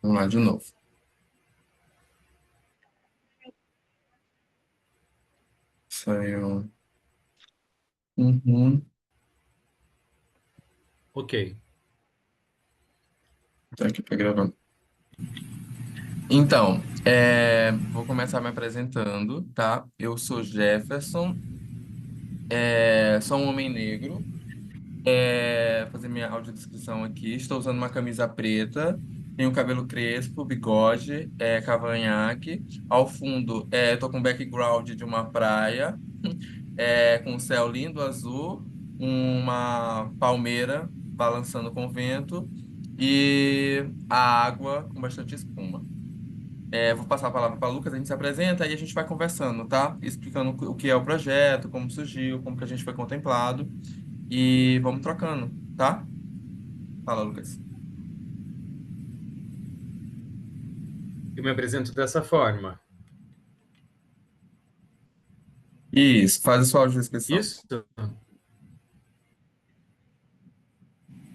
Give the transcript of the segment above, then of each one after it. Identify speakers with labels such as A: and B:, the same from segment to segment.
A: Vamos lá de novo. Saiu. Uhum.
B: Ok.
A: Tá aqui pra gravando. Então, vou começar me apresentando, tá? Eu sou Jefferson, sou um homem negro. Fazer minha audiodescrição aqui. Estou usando uma camisa preta, tenho cabelo crespo, bigode, cavanhaque. Ao fundo, estou com background de uma praia, com um céu lindo azul, uma palmeira balançando com o vento e a água com bastante espuma. Vou passar a palavra para Lucas, a gente se apresenta e a gente vai conversando, tá? Explicando o que é o projeto, como surgiu, como que a gente foi contemplado e vamos trocando, tá? Fala, Lucas.
B: Eu me apresento dessa forma.
A: Isso, faz a sua audiodescrição.
B: Isso?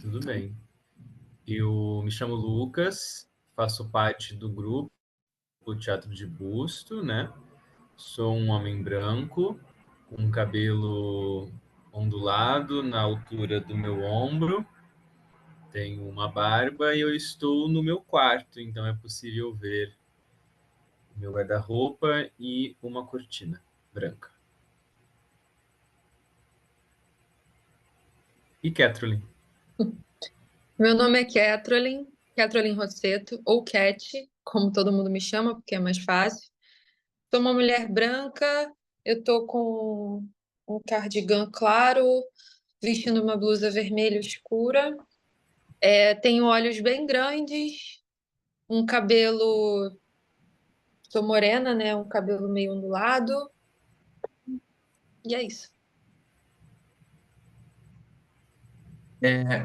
B: Tudo bem. Eu me chamo Lucas, faço parte do grupo Teatro de Busto, né? Sou um homem branco, com cabelo ondulado na altura do meu ombro, tenho uma barba e eu estou no meu quarto, então é possível ver meu guarda-roupa e uma cortina branca. E Kathleen?
C: Meu nome é Kathleen Rosseto, ou Cat, como todo mundo me chama, porque é mais fácil. Sou uma mulher branca, eu tô com um cardigan claro, vestindo uma blusa vermelha escura. Tenho olhos bem grandes, um cabelo. Sou morena, né? Um cabelo meio ondulado. E é isso.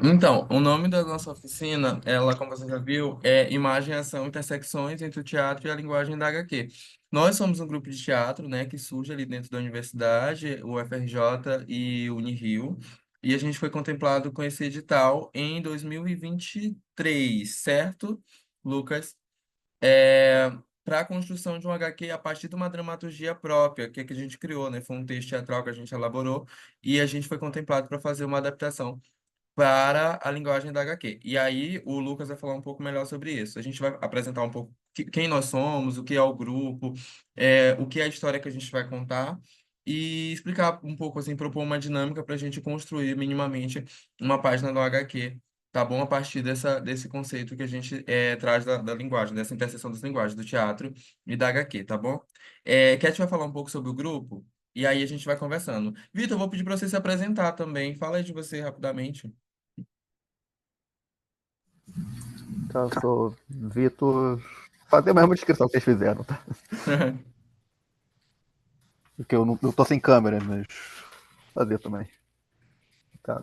A: Então, o nome da nossa oficina, ela, como você já viu, é Imagem, Ação, Intersecções entre o Teatro e a Linguagem da HQ. Nós somos um grupo de teatro, né, que surge ali dentro da universidade, o FRJ e o Unirio, e a gente foi contemplado com esse edital em 2023, certo, Lucas? Para a construção de um HQ a partir de uma dramaturgia própria, que a gente criou, né? Foi um texto teatral que a gente elaborou e a gente foi contemplado para fazer uma adaptação para a linguagem da HQ. E aí o Lucas vai falar um pouco melhor sobre isso. A gente vai apresentar um pouco quem nós somos, o que é o grupo, o que é a história que a gente vai contar e explicar um pouco, assim, propor uma dinâmica para a gente construir minimamente uma página do HQ, tá bom? A partir desse conceito que a gente traz da linguagem, dessa interseção das linguagens, do teatro e da HQ, tá bom? Cat vai falar um pouco sobre o grupo e aí a gente vai conversando. Vitor, eu vou pedir para você se apresentar também. Fala aí de você rapidamente.
D: Tá, eu sou Vitor. Fazer a mesma descrição que vocês fizeram, tá? Porque eu tô sem câmera, mas fazer também. Tá.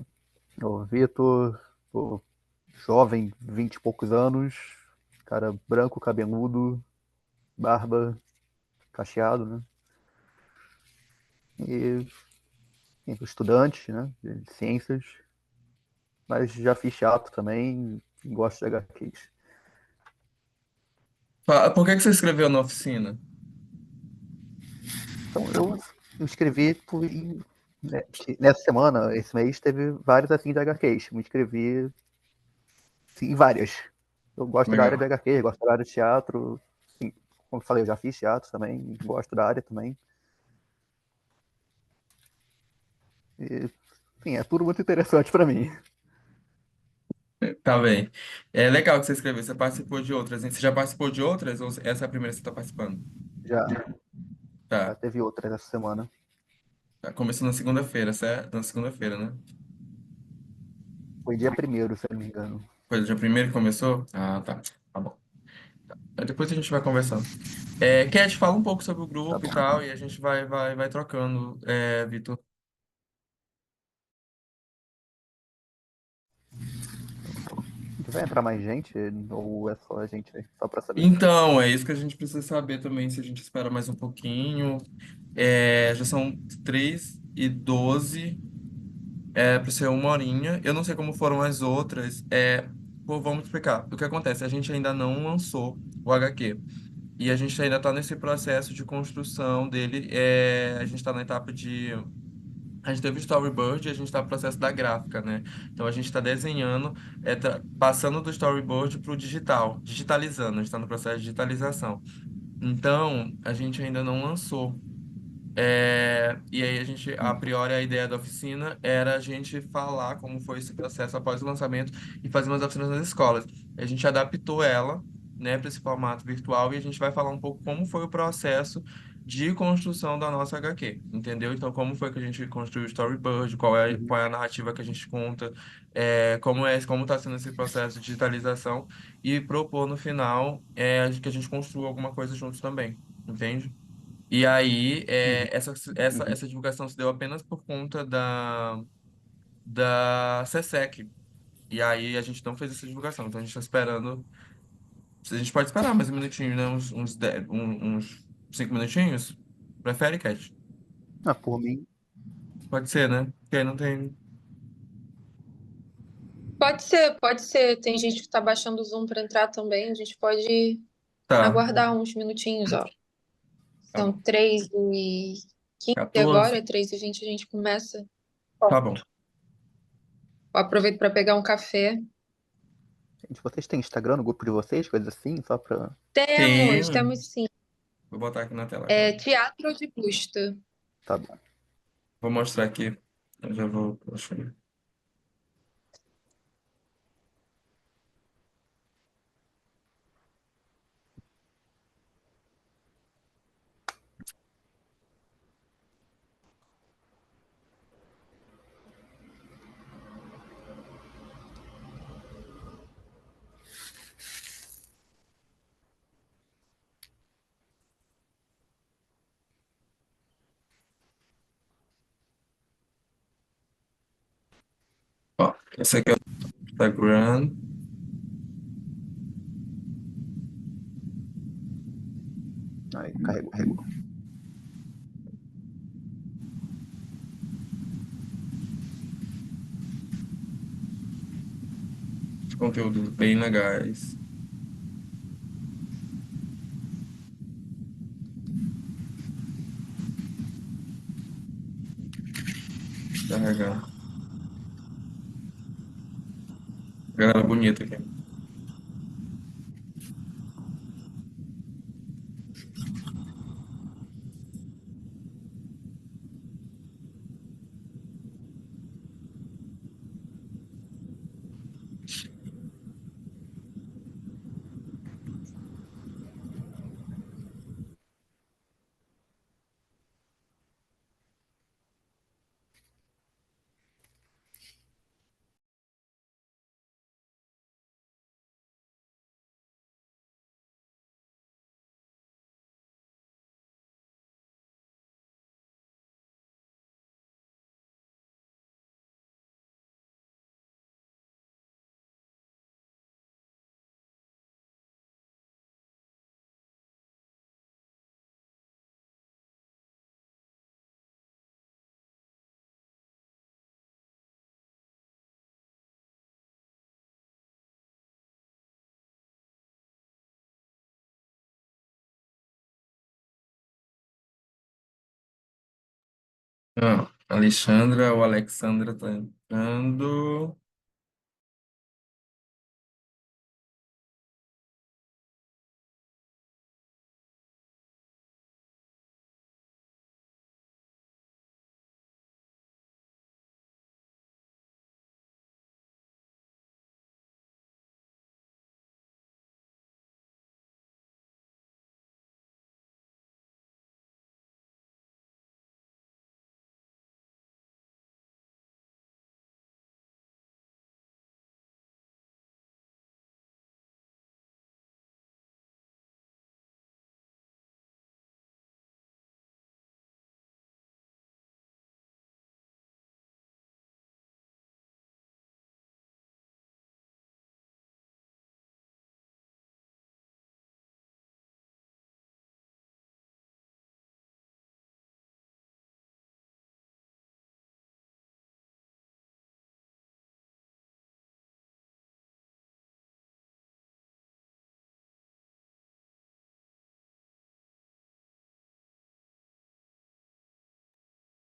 D: O Vitor, sou jovem, 20 e poucos anos, cara branco, cabeludo, barba, cacheado, né? E enfim, estudante, né? De ciências, mas já fiz teatro também, gosto de HQs.
A: Por que que você escreveu na oficina?
D: Então eu escrevi né, nessa semana, esse mês, teve vários assim de HQs. Me inscrevi sim, várias. Eu gosto da área de
A: Legal.
D: HQ, gosto da área de teatro. Sim, como eu falei, eu já fiz teatro também, gosto da área também. E, sim, é tudo muito interessante para mim.
A: Tá bem. É legal que você escreveu. Você participou de outras, hein? Você já participou de outras ou essa é a primeira que você está participando?
D: Já, já
A: Tá.
D: teve outras essa semana.
A: Tá. Começou na segunda-feira, certo? Na segunda-feira, né?
D: Foi dia primeiro, se eu não me engano.
A: Foi o dia primeiro que começou? Ah, tá. Tá bom. Depois a gente vai conversando. Cat, fala um pouco sobre o
D: Tá
A: grupo e
D: bom.
A: tal, e a gente vai trocando, Vitor.
D: Vai entrar mais gente ou é só a gente aí? Só para saber.
A: Então, é isso que a gente precisa saber também, se a gente espera mais um pouquinho. Já são 3h12. Para ser uma horinha. Eu não sei como foram as outras. Pô, vamos explicar. O que acontece? A gente ainda não lançou o HQ. E a gente ainda está nesse processo de construção dele. A gente está na etapa de. A gente teve o storyboard e a gente está no processo da gráfica, né? Então a gente está desenhando, passando do storyboard para o digital, digitalizando, a gente está no processo de digitalização. Então, a gente ainda não lançou. E aí a
D: Uhum.
A: priori, a ideia da oficina era a gente falar como foi esse processo após o lançamento e fazer umas oficinas nas escolas. A gente adaptou ela, né, para esse formato virtual e a gente vai falar um pouco como foi o processo de construção da nossa HQ, entendeu? Então, como foi que a gente construiu o storyboard,
D: Uhum.
A: qual é a narrativa que a gente conta, como está sendo esse processo de digitalização e propor no final que a gente construa alguma coisa juntos também, entende? E aí,
D: Uhum. Uhum.
A: essa divulgação se deu apenas por conta da SESEC. E aí, a gente não fez essa divulgação. Então, a gente está esperando. A gente pode esperar mais um minutinho, né? Uns 5 minutinhos. Prefere, Cat?
D: Ah, por mim,
A: Pode ser, né? Porque aí não tem.
C: Pode ser, pode ser. Tem gente que está baixando o Zoom para entrar também. A gente pode
A: Tá,
C: aguardar uns minutinhos, ó.
A: tá
C: São
A: bom.
C: 3h15 agora,
A: 14.
C: 3h20 a gente começa.
A: Tá bom.
C: Eu aproveito para pegar um café.
D: gente, vocês têm Instagram no grupo de vocês, coisas assim, só pra.
A: Tem.
C: Temos sim.
A: Vou botar aqui na tela
C: É
A: agora.
C: Teatro de Busto.
D: Tá bom.
A: Vou mostrar aqui. Eu já vou. Ó, esse aqui é o Instagram.
D: Aí, carregou.
A: De conteúdos bem legais. Carregar. Galera bonita aqui. Ah, Alexandra ou Alexandra tá entrando.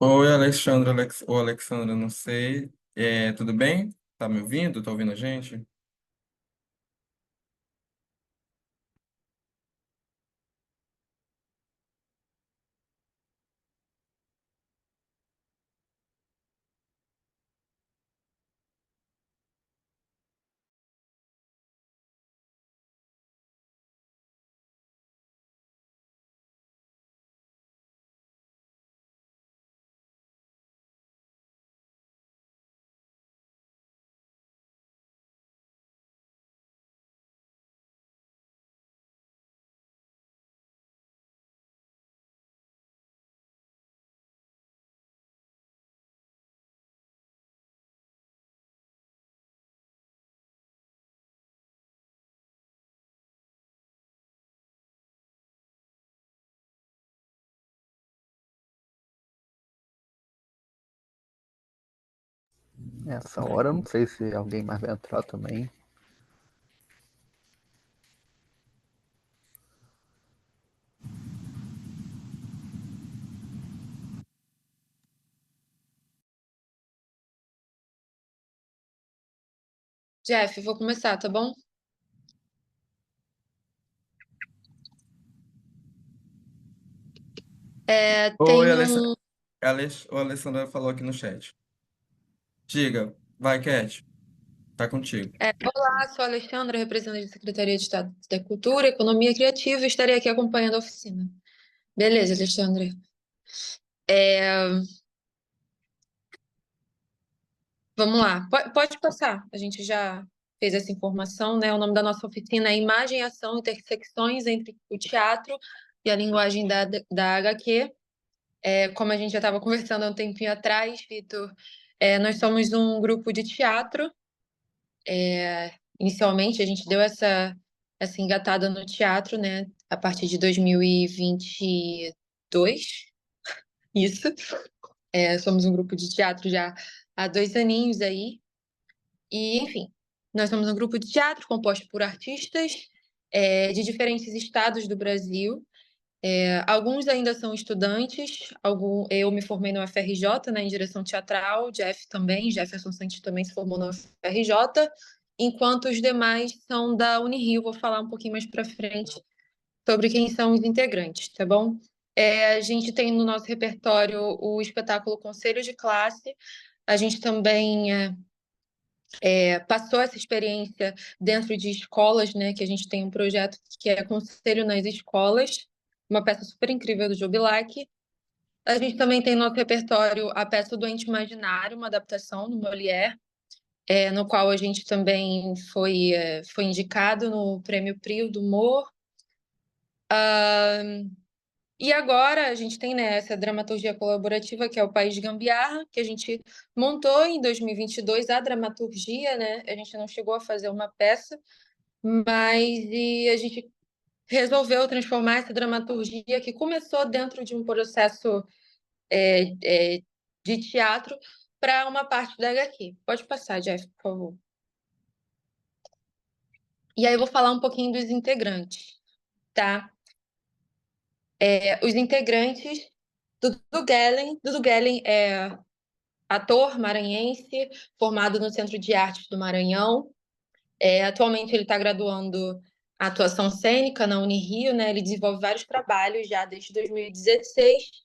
A: Oi, Alexandre, ou Alexandra, não sei. Tudo bem? Tá me ouvindo? Tá ouvindo a gente?
D: Nessa hora eu não sei se alguém mais vai entrar também.
C: Jeff, vou começar, tá bom?
A: Oi,
C: Tem um.
A: O Alessandra falou aqui no chat. Diga, vai, Cat, tá contigo.
C: Olá, sou a Alexandra, representante da Secretaria de Estado da Cultura, Economia Criativa, e estarei aqui acompanhando a oficina. Beleza, Alexandra. É, Vamos lá, pode passar. A gente já fez essa informação, né? O nome da nossa oficina é Imagem, Ação, Intersecções entre o Teatro e a Linguagem da HQ. Como a gente já estava conversando há um tempinho atrás, Vitor, nós somos um grupo de teatro. Inicialmente, a gente deu essa engatada no teatro, né? A partir de 2022, isso. Somos um grupo de teatro já há 2 aninhos aí. E, enfim, nós somos um grupo de teatro composto por artistas de diferentes estados do Brasil. Alguns ainda são estudantes, eu me formei na UFRJ, né, em direção teatral, Jeff também, Jefferson Santos também se formou na UFRJ, enquanto os demais são da Unirio. Vou falar um pouquinho mais para frente sobre quem são os integrantes, tá bom? A gente tem no nosso repertório o espetáculo Conselho de Classe. A gente também passou essa experiência dentro de escolas, né? Que a gente tem um projeto que é Conselho nas Escolas, uma peça super incrível do Joe Bilac. A gente também tem no nosso repertório a peça O Doente Imaginário, uma adaptação do Molière, no qual a gente também foi indicado no Prêmio Prio do Humor. E agora a gente tem, né, essa dramaturgia colaborativa, que é o País de Gambiarra, que a gente montou em 2022 a dramaturgia, né? A gente não chegou a fazer uma peça, mas a gente resolveu transformar essa dramaturgia, que começou dentro de um processo de teatro, para uma parte da HQ. Pode passar, Jeff, por favor. E aí eu vou falar um pouquinho dos integrantes, tá? Os integrantes, Dudu Gellen é ator maranhense, formado no Centro de Artes do Maranhão. Atualmente ele está graduando a atuação cênica na Unirio, né? Ele desenvolve vários trabalhos já desde 2016.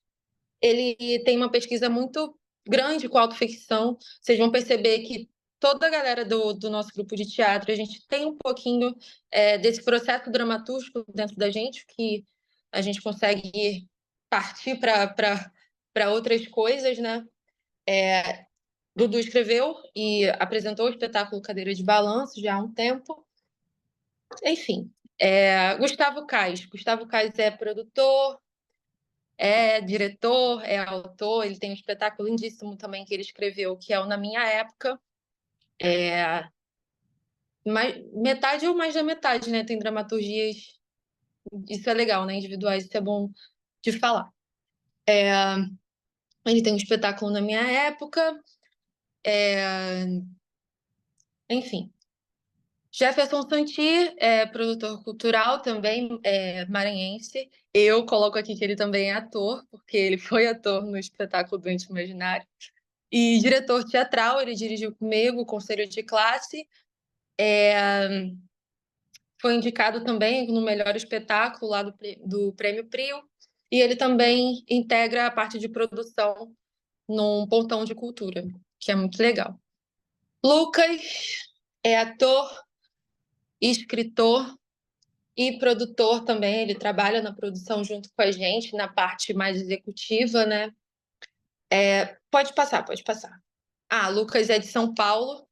C: Ele tem uma pesquisa muito grande com autoficção. Vocês vão perceber que toda a galera do nosso grupo de teatro, a gente tem um pouquinho desse processo dramatúrgico dentro da gente, que a gente consegue partir para outras coisas, né? Dudu escreveu e apresentou o espetáculo Cadeira de Balanço já há um tempo. Enfim, Gustavo Kais. Gustavo Kais é produtor, é diretor, é autor. Ele tem um espetáculo lindíssimo também que ele escreveu, que é o Na Minha Época. Metade ou mais da metade, né? Tem dramaturgias. Isso é legal, né? Individuais, isso é bom de falar. Ele tem um espetáculo Na Minha Época. Enfim. Jefferson Santi é produtor cultural também, maranhense. Eu coloco aqui que ele também é ator, porque ele foi ator no espetáculo Doente Imaginário. E diretor teatral, ele dirigiu comigo o Conselho de Classe. Foi indicado também no melhor espetáculo lá do Prêmio Prio. E ele também integra a parte de produção num Pontão de Cultura, que é muito legal. Lucas é ator, escritor e produtor também. Ele trabalha na produção junto com a gente, na parte mais executiva, né? Pode passar, pode passar. Lucas é de São Paulo.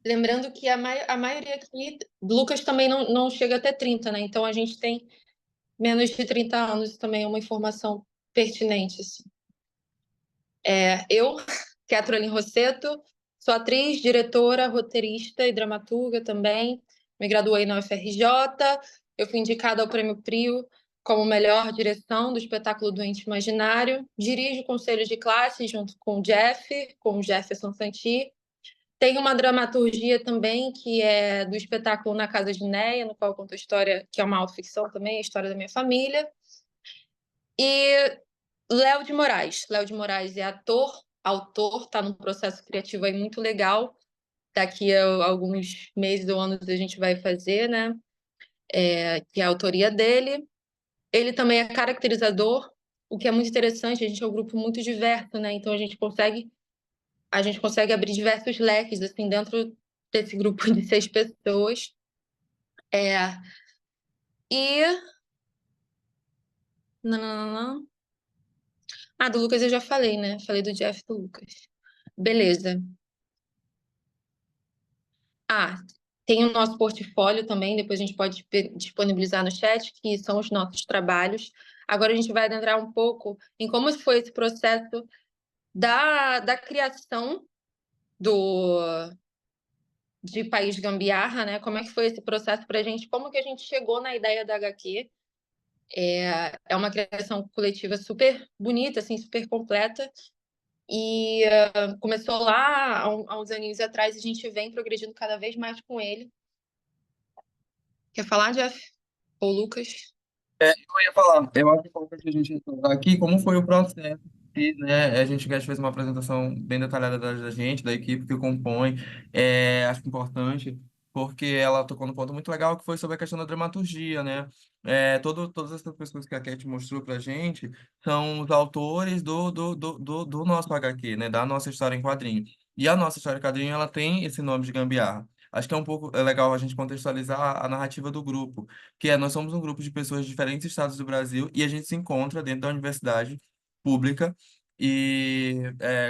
C: Lembrando que a maioria aqui, Lucas também não chega até 30, né? Então a gente tem menos de 30 anos também, é uma informação pertinente, assim. Eu, Kathleen Rosseto, sou atriz, diretora, roteirista e dramaturga também. Me graduei na UFRJ. Eu fui indicada ao Prêmio Prio como melhor direção do espetáculo Doente Imaginário. Dirijo conselhos de classe junto com o Jeff, com o Jefferson Santi. Tem uma dramaturgia também, que é do espetáculo Na Casa de Neia, no qual eu conto a história, que é uma autoficção também, a história da minha família. E Léo de Moraes. Léo de Moraes é ator, autor, está num processo criativo aí muito legal. Daqui a alguns meses ou anos a gente vai fazer, né? Que é a autoria dele. Ele também é caracterizador, o que é muito interessante. A gente é um grupo muito diverso, né? Então a gente consegue abrir diversos leques assim dentro desse grupo de 6 pessoas. E não, não, não, não. Do Lucas eu já falei, né? Falei do Jeff e do Lucas. Beleza. Tem o nosso portfólio também, depois a gente pode disponibilizar no chat, que são os nossos trabalhos. Agora a gente vai adentrar um pouco em como foi esse processo da criação de País Gambiarra, né? Como é que foi esse processo para a gente? Como que a gente chegou na ideia da HQ? É uma criação coletiva super bonita, assim, super completa. E começou lá há uns aninhos atrás, e a gente vem progredindo cada vez mais com ele. Quer falar, Jeff? Ou Lucas?
A: Eu ia falar, eu acho importante a gente falar aqui como foi o processo, e, né, a gente fez uma apresentação bem detalhada da gente, da equipe que compõe, acho importante, porque ela tocou num ponto muito legal, que foi sobre a questão da dramaturgia, né? Todas essas pessoas que a Cat mostrou pra gente são os autores do nosso HQ, né? Da nossa história em quadrinho. E a nossa história em quadrinho, ela tem esse nome de Gambiarra. Acho que é um pouco legal a gente contextualizar a narrativa do grupo, que nós somos um grupo de pessoas de diferentes estados do Brasil e a gente se encontra dentro da universidade pública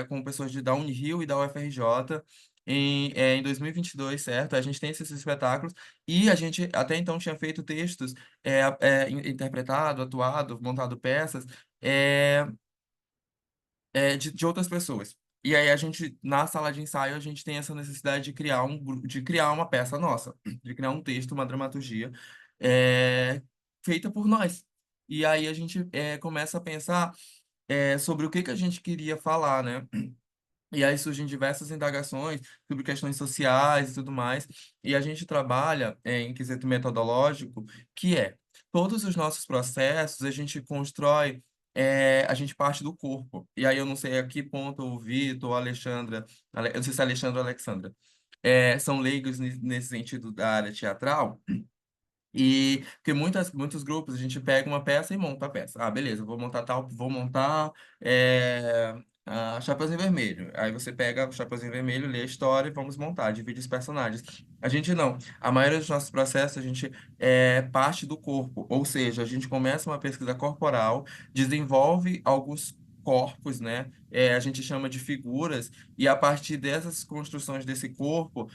A: com pessoas da Unirio e da UFRJ em 2022, certo? A gente tem esses espetáculos e a gente até então tinha feito textos, interpretado, atuado, montado peças é, de outras pessoas. E aí a gente, na sala de ensaio, a gente tem essa necessidade de criar de criar uma peça nossa, de criar um texto, uma dramaturgia é, feita por nós. E aí a gente começa a pensar sobre o que que a gente queria falar, né? E aí surgem diversas indagações sobre questões sociais e tudo mais. E a gente trabalha em quesito metodológico, que é todos os nossos processos, a gente constrói, a gente parte do corpo. E aí eu não sei a que ponto o Vitor, ou a Alexandra, eu não sei se é Alexandra ou Alexandra, são leigos nesse sentido da área teatral. E porque muitos grupos a gente pega uma peça e monta a peça. Beleza, vou montar a Chapeuzinho Vermelho. Aí você pega o Chapeuzinho Vermelho, lê a história e vamos montar, divide os personagens. A gente não. A maioria dos nossos processos a gente parte do corpo, ou seja, a gente começa uma pesquisa corporal, desenvolve alguns corpos, né? A gente chama de figuras, e a partir dessas construções desse corpo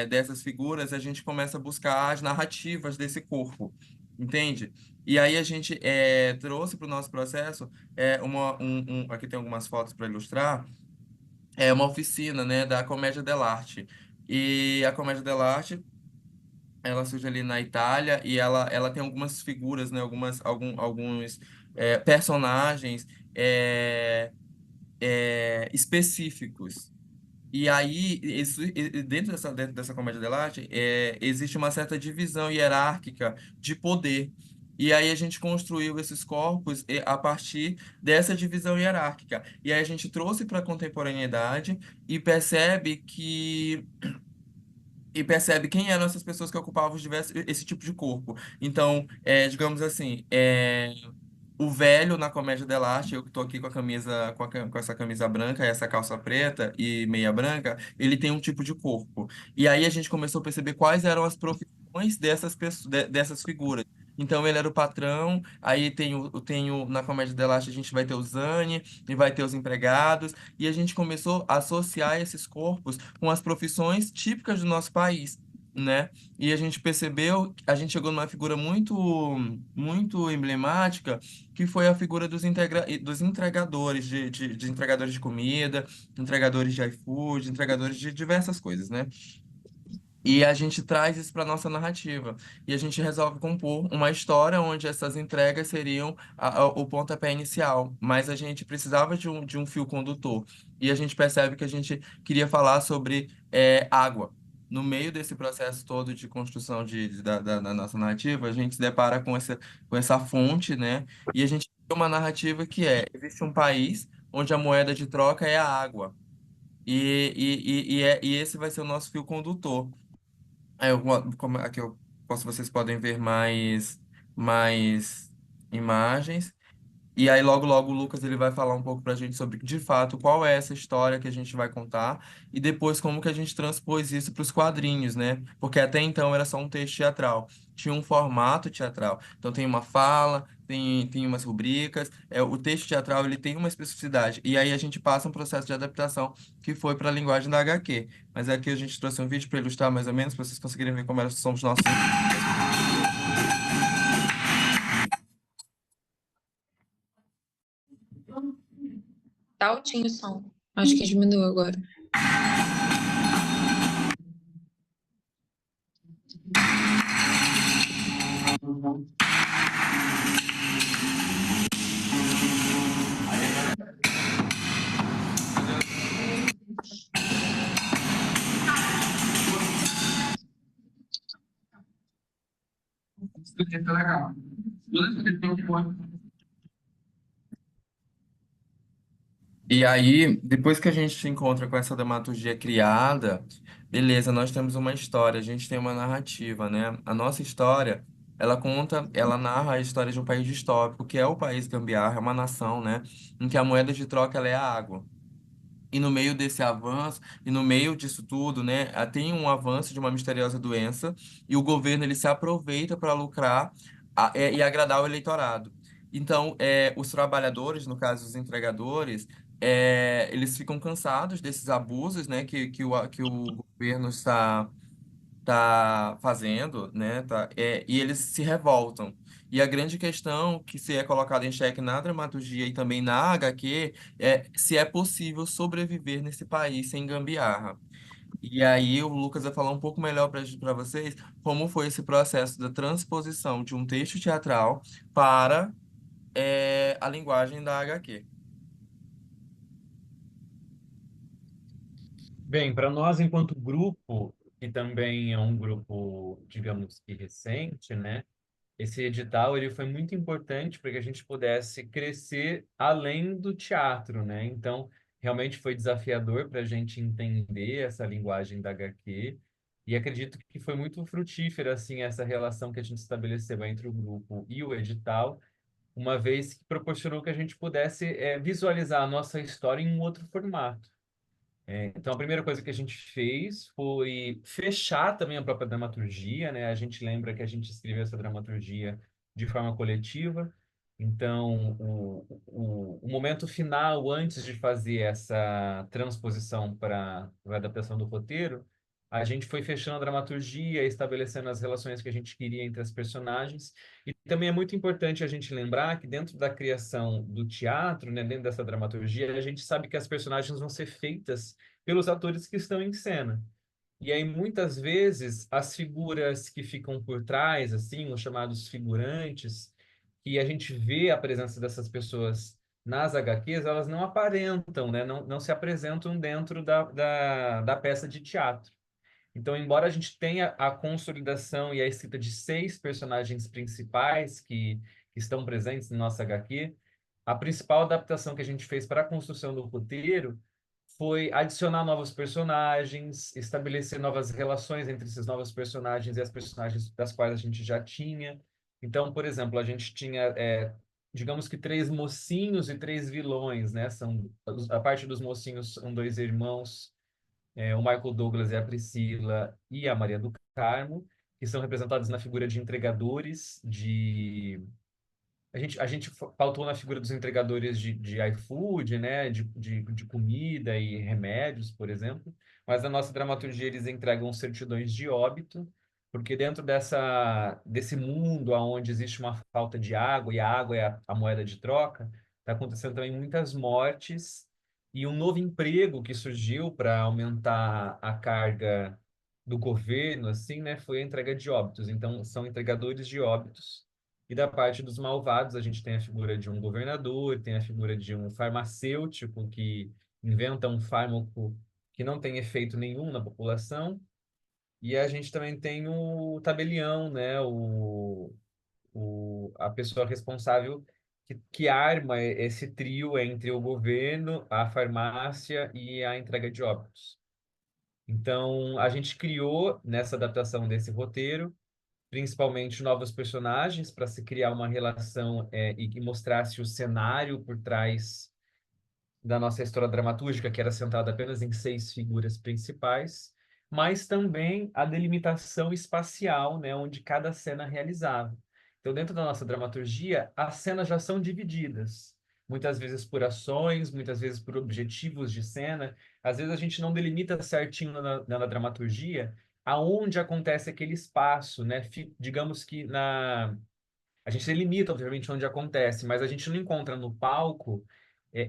A: dessas figuras, a gente começa a buscar as narrativas desse corpo, entende? E aí a gente trouxe para o nosso processo aqui tem algumas fotos para ilustrar, uma oficina, né, da Commedia dell'arte. E a Commedia dell'arte, ela surge ali na Itália e ela tem algumas figuras, né, alguns personagens específicos. E aí, dentro dessa comédia dell'arte, existe uma certa divisão hierárquica de poder. E aí a gente construiu esses corpos a partir dessa divisão hierárquica. E aí a gente trouxe para a contemporaneidade e percebe quem eram essas pessoas que ocupavam esse tipo de corpo. Então, digamos assim, o velho na comédia dell'arte, eu que tô aqui com a camisa, com essa camisa branca, essa calça preta e meia branca, ele tem um tipo de corpo. E aí a gente começou a perceber quais eram as profissões dessas pessoas, dessas figuras. Então ele era o patrão, aí na comédia dell'arte a gente vai ter o Zane e vai ter os empregados, e a gente começou a associar esses corpos com as profissões típicas do nosso país, né? E a gente percebeu, a gente chegou numa figura muito emblemática, que foi a figura dos entregadores, de entregadores de comida, entregadores de iFood, entregadores de diversas coisas, né? E a gente traz isso para nossa narrativa. E a gente resolve compor uma história onde essas entregas seriam o pontapé inicial. Mas a gente precisava de um fio condutor. E a gente percebe que a gente queria falar sobre água. No meio desse processo todo de construção da nossa narrativa, a gente se depara com essa fonte, né? E a gente tem uma narrativa que existe um país onde a moeda de troca é a água. E esse vai ser o nosso fio condutor. Aqui vocês podem ver mais imagens. E aí, logo, o Lucas ele vai falar um pouco pra gente sobre, de fato, qual é essa história que a gente vai contar e depois como que a gente transpôs isso para os quadrinhos, né? Porque até então era só um texto teatral. Tinha um formato teatral. Então tem uma fala, tem umas rubricas. O texto teatral ele tem uma especificidade. E aí a gente passa um processo de adaptação que foi para a linguagem da HQ. Mas aqui a gente trouxe um vídeo para ilustrar mais ou menos, para vocês conseguirem ver como são os nossos.
C: Tá altinho o som. Acho que diminuiu agora.
A: E aí, depois que a gente se encontra com essa dramaturgia criada, beleza, nós temos uma história, a gente tem uma narrativa, né? A nossa história, ela narra a história de um país distópico, que é o país gambiarra, é uma nação, né? Em que a moeda de troca ela é a água. E no meio desse avanço, e no meio disso tudo, né, tem um avanço de uma misteriosa doença, e o governo ele se aproveita para lucrar e agradar o eleitorado. Então, os trabalhadores, no caso os entregadores, eles ficam cansados desses abusos, né, que o governo está fazendo, né, e eles se revoltam. E a grande questão que se é colocada em xeque na dramaturgia e também na HQ é se é possível sobreviver nesse país sem gambiarra. E aí o Lucas vai falar um pouco melhor para vocês como foi esse processo da transposição de um texto teatral para a linguagem da HQ.
B: Bem, para nós, enquanto grupo, que também é um grupo, digamos que recente, né? Esse edital ele foi muito importante para que a gente pudesse crescer além do teatro, né? Então, realmente foi desafiador para a gente entender essa linguagem da HQ e acredito que foi muito frutífera assim essa relação que a gente estabeleceu entre o grupo e o edital, uma vez que proporcionou que a gente pudesse visualizar a nossa história em um outro formato. Então, a primeira coisa que a gente fez foi fechar também a própria dramaturgia, né? A gente lembra que a gente escreveu essa dramaturgia de forma coletiva. Então, o momento final, antes de fazer essa transposição para a adaptação do roteiro, a gente foi fechando a dramaturgia, estabelecendo as relações que a gente queria entre as personagens. E também é muito importante a gente lembrar que dentro da criação do teatro, né, dentro dessa dramaturgia, a gente sabe que as personagens vão ser feitas pelos atores que estão em cena. E aí, muitas vezes, as figuras que ficam por trás, assim, os chamados figurantes, que a gente vê a presença dessas pessoas nas HQs, elas não aparentam, né? Não se apresentam dentro da peça de teatro. Então, embora a gente tenha a consolidação e a escrita de 6 personagens principais que estão presentes na nossa HQ, a principal adaptação que a gente fez para a construção do roteiro foi adicionar novos personagens, estabelecer novas relações entre esses novos personagens e as personagens das quais a gente já tinha. Então, por exemplo, a gente tinha, digamos que 3 mocinhos e 3 vilões, né? A parte dos mocinhos são 2 irmãos, o Michael Douglas e a Priscila e a Maria do Carmo, que são representados na figura de entregadores de a gente pautou na figura dos entregadores de iFood, né, de comida e remédios, por exemplo, mas na nossa dramaturgia eles entregam certidões de óbito, porque dentro desse mundo onde existe uma falta de água, e a água é a moeda de troca, está acontecendo também muitas mortes, e um novo emprego que surgiu para aumentar a carga do governo, assim, né, foi a entrega de óbitos. Então, são entregadores de óbitos, e da parte dos malvados, a gente tem a figura de um governador, tem a figura de um farmacêutico que inventa um fármaco que não tem efeito nenhum na população. E a gente também tem o tabelião, né? A pessoa responsável que arma esse trio entre o governo, a farmácia e a entrega de óbitos. Então, a gente criou, nessa adaptação desse roteiro, principalmente novos personagens para se criar uma relação e que mostrasse o cenário por trás da nossa história dramatúrgica, que era centrada apenas em 6 figuras principais, mas também a delimitação espacial, né, onde cada cena realizava. Então, dentro da nossa dramaturgia, as cenas já são divididas, muitas vezes por ações, muitas vezes por objetivos de cena. Às vezes a gente não delimita certinho na dramaturgia aonde acontece aquele espaço, né? Digamos que a gente se limita, obviamente, onde acontece, mas a gente não encontra no palco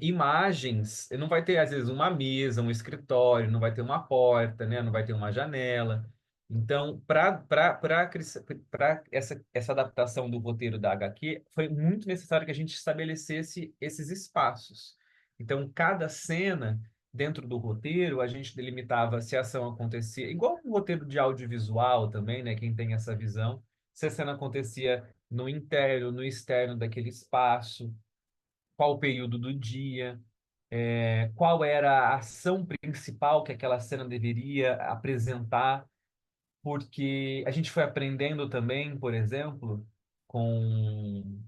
B: imagens, não vai ter, às vezes, uma mesa, um escritório, não vai ter uma porta, né? Não vai ter uma janela. Então, para essa adaptação do roteiro da HQ, foi muito necessário que a gente estabelecesse esses espaços. Então, cada cena, dentro do roteiro, a gente delimitava se a ação acontecia, igual um roteiro de audiovisual também, né? Quem tem essa visão, se a cena acontecia no interno, no externo daquele espaço, qual o período do dia, qual era a ação principal que aquela cena deveria apresentar, porque a gente foi aprendendo também, por exemplo, com,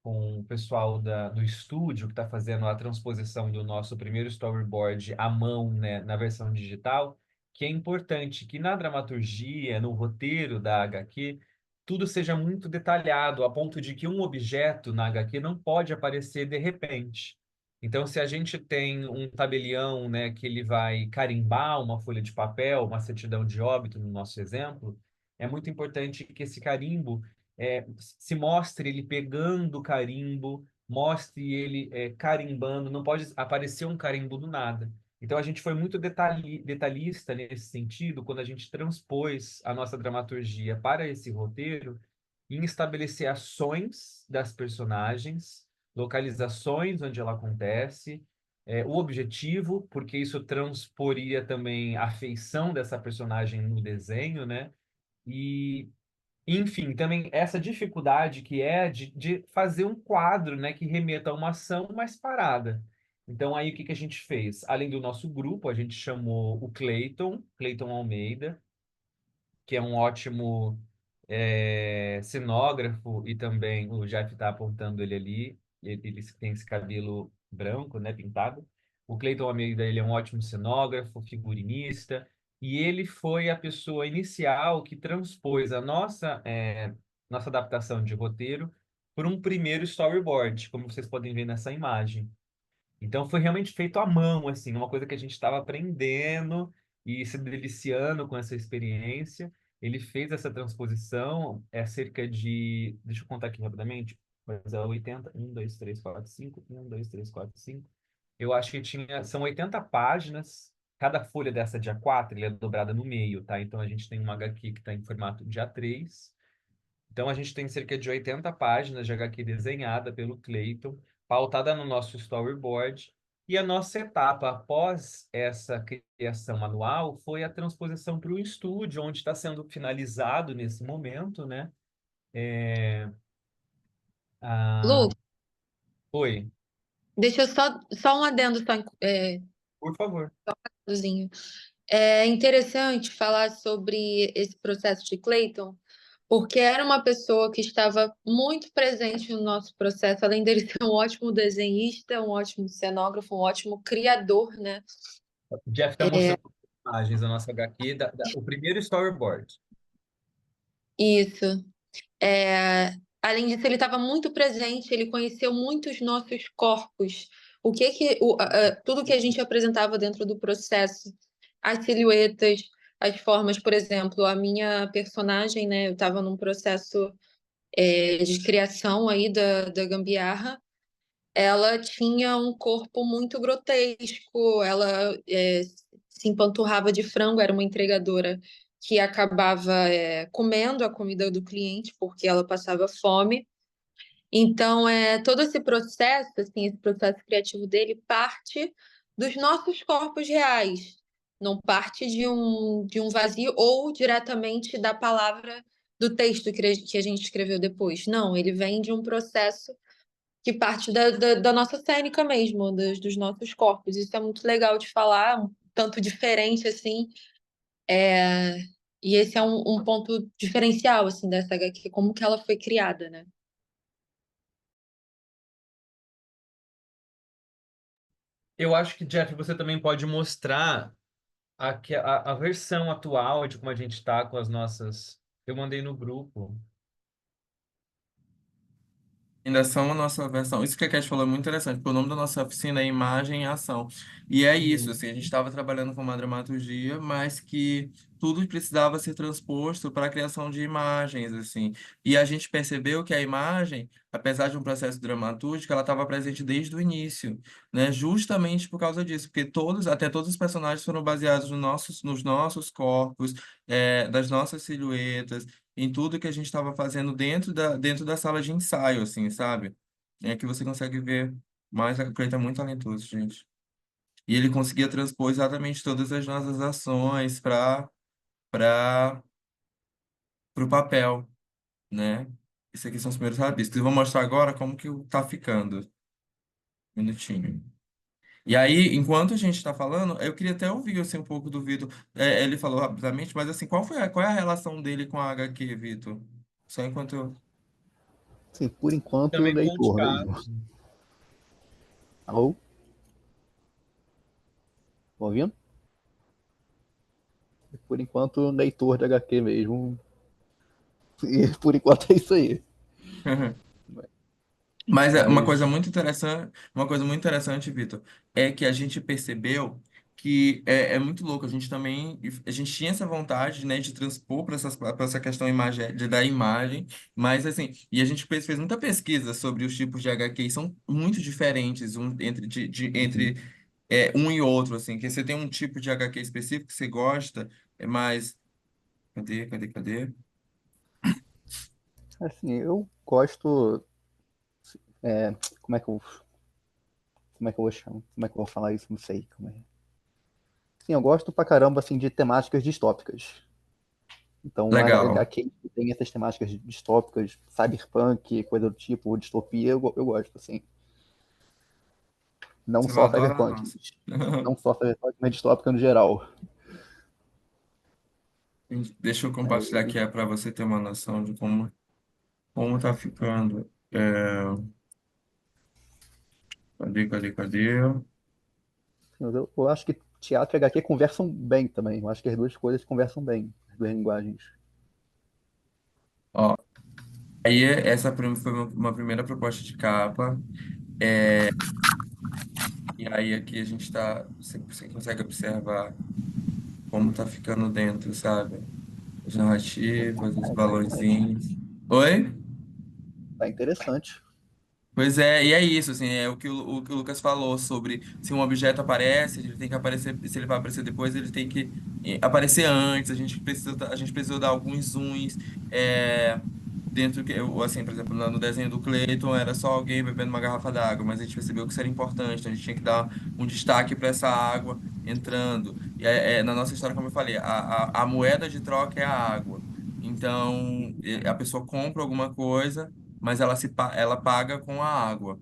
B: com o pessoal do estúdio que está fazendo a transposição do nosso primeiro storyboard à mão, né, na versão digital, que é importante que na dramaturgia, no roteiro da HQ, tudo seja muito detalhado, a ponto de que um objeto na HQ não pode aparecer de repente. Então, se a gente tem um tabelião, né, que ele vai carimbar uma folha de papel, uma certidão de óbito, no nosso exemplo, é muito importante que esse carimbo se mostre ele pegando o carimbo, mostre ele carimbando, não pode aparecer um carimbo do nada. Então a gente foi muito detalhista nesse sentido quando a gente transpôs a nossa dramaturgia para esse roteiro em estabelecer ações das personagens, localizações onde ela acontece, o objetivo, porque isso transporia também a feição dessa personagem no desenho, né? E enfim, também essa dificuldade que é de fazer um quadro, né, que remeta a uma ação mais parada. Então, aí o que que a gente fez? Além do nosso grupo, a gente chamou o Clayton Almeida, que é um ótimo cenógrafo, e também o Jeff está apontando ele ali, ele tem esse cabelo branco, né, pintado. O Clayton Almeida, ele é um ótimo cenógrafo, figurinista, e ele foi a pessoa inicial que transpôs a nossa adaptação de roteiro por um primeiro storyboard, como vocês podem ver nessa imagem. Então foi realmente feito à mão, assim, uma coisa que a gente estava aprendendo e se deliciando com essa experiência. Ele fez essa transposição, é cerca de, deixa eu contar aqui rapidamente, mas é 80, 1, 2, 3, 4, 5, 1, 2, 3, 4, 5. Eu acho que são 80 páginas, cada folha dessa de A4, ele é dobrada no meio, tá? Então a gente tem uma HQ que está em formato de A3. Então a gente tem cerca de 80 páginas de HQ desenhada pelo Clayton, pautada no nosso storyboard. E a nossa etapa após essa criação manual foi a transposição para o estúdio, onde está sendo finalizado nesse momento, né?
C: Lu,
B: Ah, oi,
C: deixa eu só um adendo, só,
B: por favor.
C: Luzinho. É interessante falar sobre esse processo de Clayton, porque era uma pessoa que estava muito presente no nosso processo, além dele ser um ótimo desenhista, um ótimo cenógrafo, um ótimo criador, né?
B: O Jeff está mostrando imagens da nossa HQ, o primeiro storyboard.
C: Isso. É, além disso, ele estava muito presente, ele conheceu muitos nossos corpos. Tudo que a gente apresentava dentro do processo, as silhuetas, as formas, por exemplo, a minha personagem, né? Eu estava num processo de criação aí da Gambiarra. Ela tinha um corpo muito grotesco, ela se empanturrava de frango, era uma entregadora que acabava comendo a comida do cliente porque ela passava fome. Então, todo esse processo, assim, esse processo criativo dele parte dos nossos corpos reais, não parte de um vazio ou diretamente da palavra do texto que a gente escreveu depois. Não, ele vem de um processo que parte da nossa cênica mesmo, dos nossos corpos. Isso é muito legal de falar, um tanto diferente assim. É, e esse é um ponto diferencial assim dessa HQ, como que ela foi criada, né?
B: Eu acho que, Jeff, você também pode mostrar a versão atual de como a gente está com as nossas. Eu mandei no grupo.
A: Ainda são a nossa versão. Isso que a Cat falou é muito interessante, porque o nome da nossa oficina é Imagem e Ação. E é isso, assim, a gente estava trabalhando com uma dramaturgia, mas que tudo precisava ser transposto para a criação de imagens, assim. E a gente percebeu que a imagem, apesar de um processo dramatúrgico, ela estava presente desde o início, né? Justamente por causa disso, porque até todos os personagens foram baseados nos nossos corpos, das nossas silhuetas em tudo que a gente estava fazendo dentro da sala de ensaio, assim, sabe? É que você consegue ver mais, o Cleiton é muito talentoso, gente. E ele conseguia transpor exatamente todas as nossas ações para o papel, né? Isso aqui são os primeiros rabiscos. Eu vou mostrar agora como que tá ficando. Um minutinho. E aí, enquanto a gente está falando, eu queria até ouvir assim, um pouco do Vitor. Ele falou rapidamente, mas assim, qual é a relação dele com a HQ, Vitor? Só enquanto eu.
D: Sim, por enquanto,
B: Também com o
D: leitor mesmo.
B: teatro.
D: Alô? Tá ouvindo? Por enquanto, leitor de HQ mesmo. E por enquanto é isso aí.
A: Mas
B: Mas
A: uma coisa muito interessante, Vitor, é que a gente percebeu que é muito louco. A gente tinha essa vontade, né, de transpor para essa questão da imagem, mas assim, e a gente fez muita pesquisa sobre os tipos de HQ, e são muito diferentes
D: Uhum.
A: entre um e outro, assim, que você tem um tipo de HQ específico que você gosta, é mais, cadê?
D: Assim, eu gosto. é, como é que eu. Como é que eu vou chamar? Como é que eu vou falar isso? Não sei. Como é. Sim, eu gosto pra caramba assim, de temáticas distópicas. Então, a
A: Legal.
D: HQ que tem essas temáticas distópicas, cyberpunk, coisa do tipo, distopia, eu gosto, assim. Não
A: Você vai
D: só
A: adorar,
D: cyberpunk,
A: nossa.
D: não só cyberpunk, mas distópica no geral.
A: Deixa eu compartilhar
D: Aí,
A: aqui para você ter uma noção de como tá ficando. Cadê?
D: eu acho que teatro e HQ conversam bem também. Eu acho que as duas coisas conversam bem, as duas linguagens.
A: Ó, aí foi uma primeira proposta de capa. E aí aqui a gente você consegue observar como tá ficando dentro, sabe? As narrativas, os
D: Ah, tá interessante.
A: balõezinhos. Oi?
D: Tá interessante.
A: Pois é, e é isso, assim, é o que o Lucas falou sobre se um objeto aparece, ele tem que aparecer, se ele vai aparecer depois, ele tem que aparecer antes, a gente precisou dar alguns zooms, dentro que, assim, por exemplo, no desenho do Clayton era só alguém bebendo uma garrafa d'água, mas a gente percebeu que isso era importante, então a gente tinha que dar um destaque para essa água entrando. E na nossa história, como eu falei, a moeda de troca é a água. Então, a pessoa compra alguma coisa, mas ela paga com a água.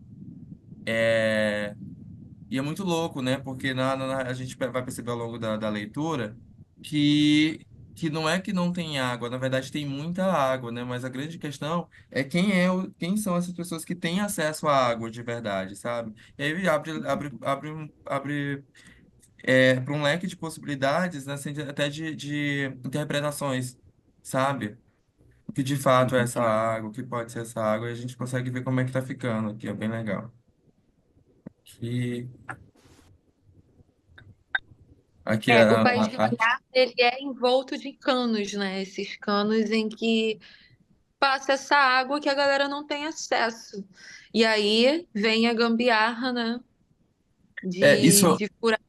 A: É, e é muito louco, né? Porque a gente vai perceber ao longo da leitura que, que não é que não tem água, na verdade tem muita água, né? Mas a grande questão é quem são essas pessoas que têm acesso à água de verdade, sabe? E aí abre para um leque de possibilidades, né? Assim, até de interpretações, sabe? O que de fato é
D: Uhum.
A: essa água, o que pode ser essa água, e a gente consegue ver como é que tá ficando aqui, é bem legal. Aqui, aqui é
C: O país de Goiás, ele é envolto de canos, né? Esses canos em que passa essa água que a galera não tem acesso. E aí vem a gambiarra, né?
A: isso.
C: De furar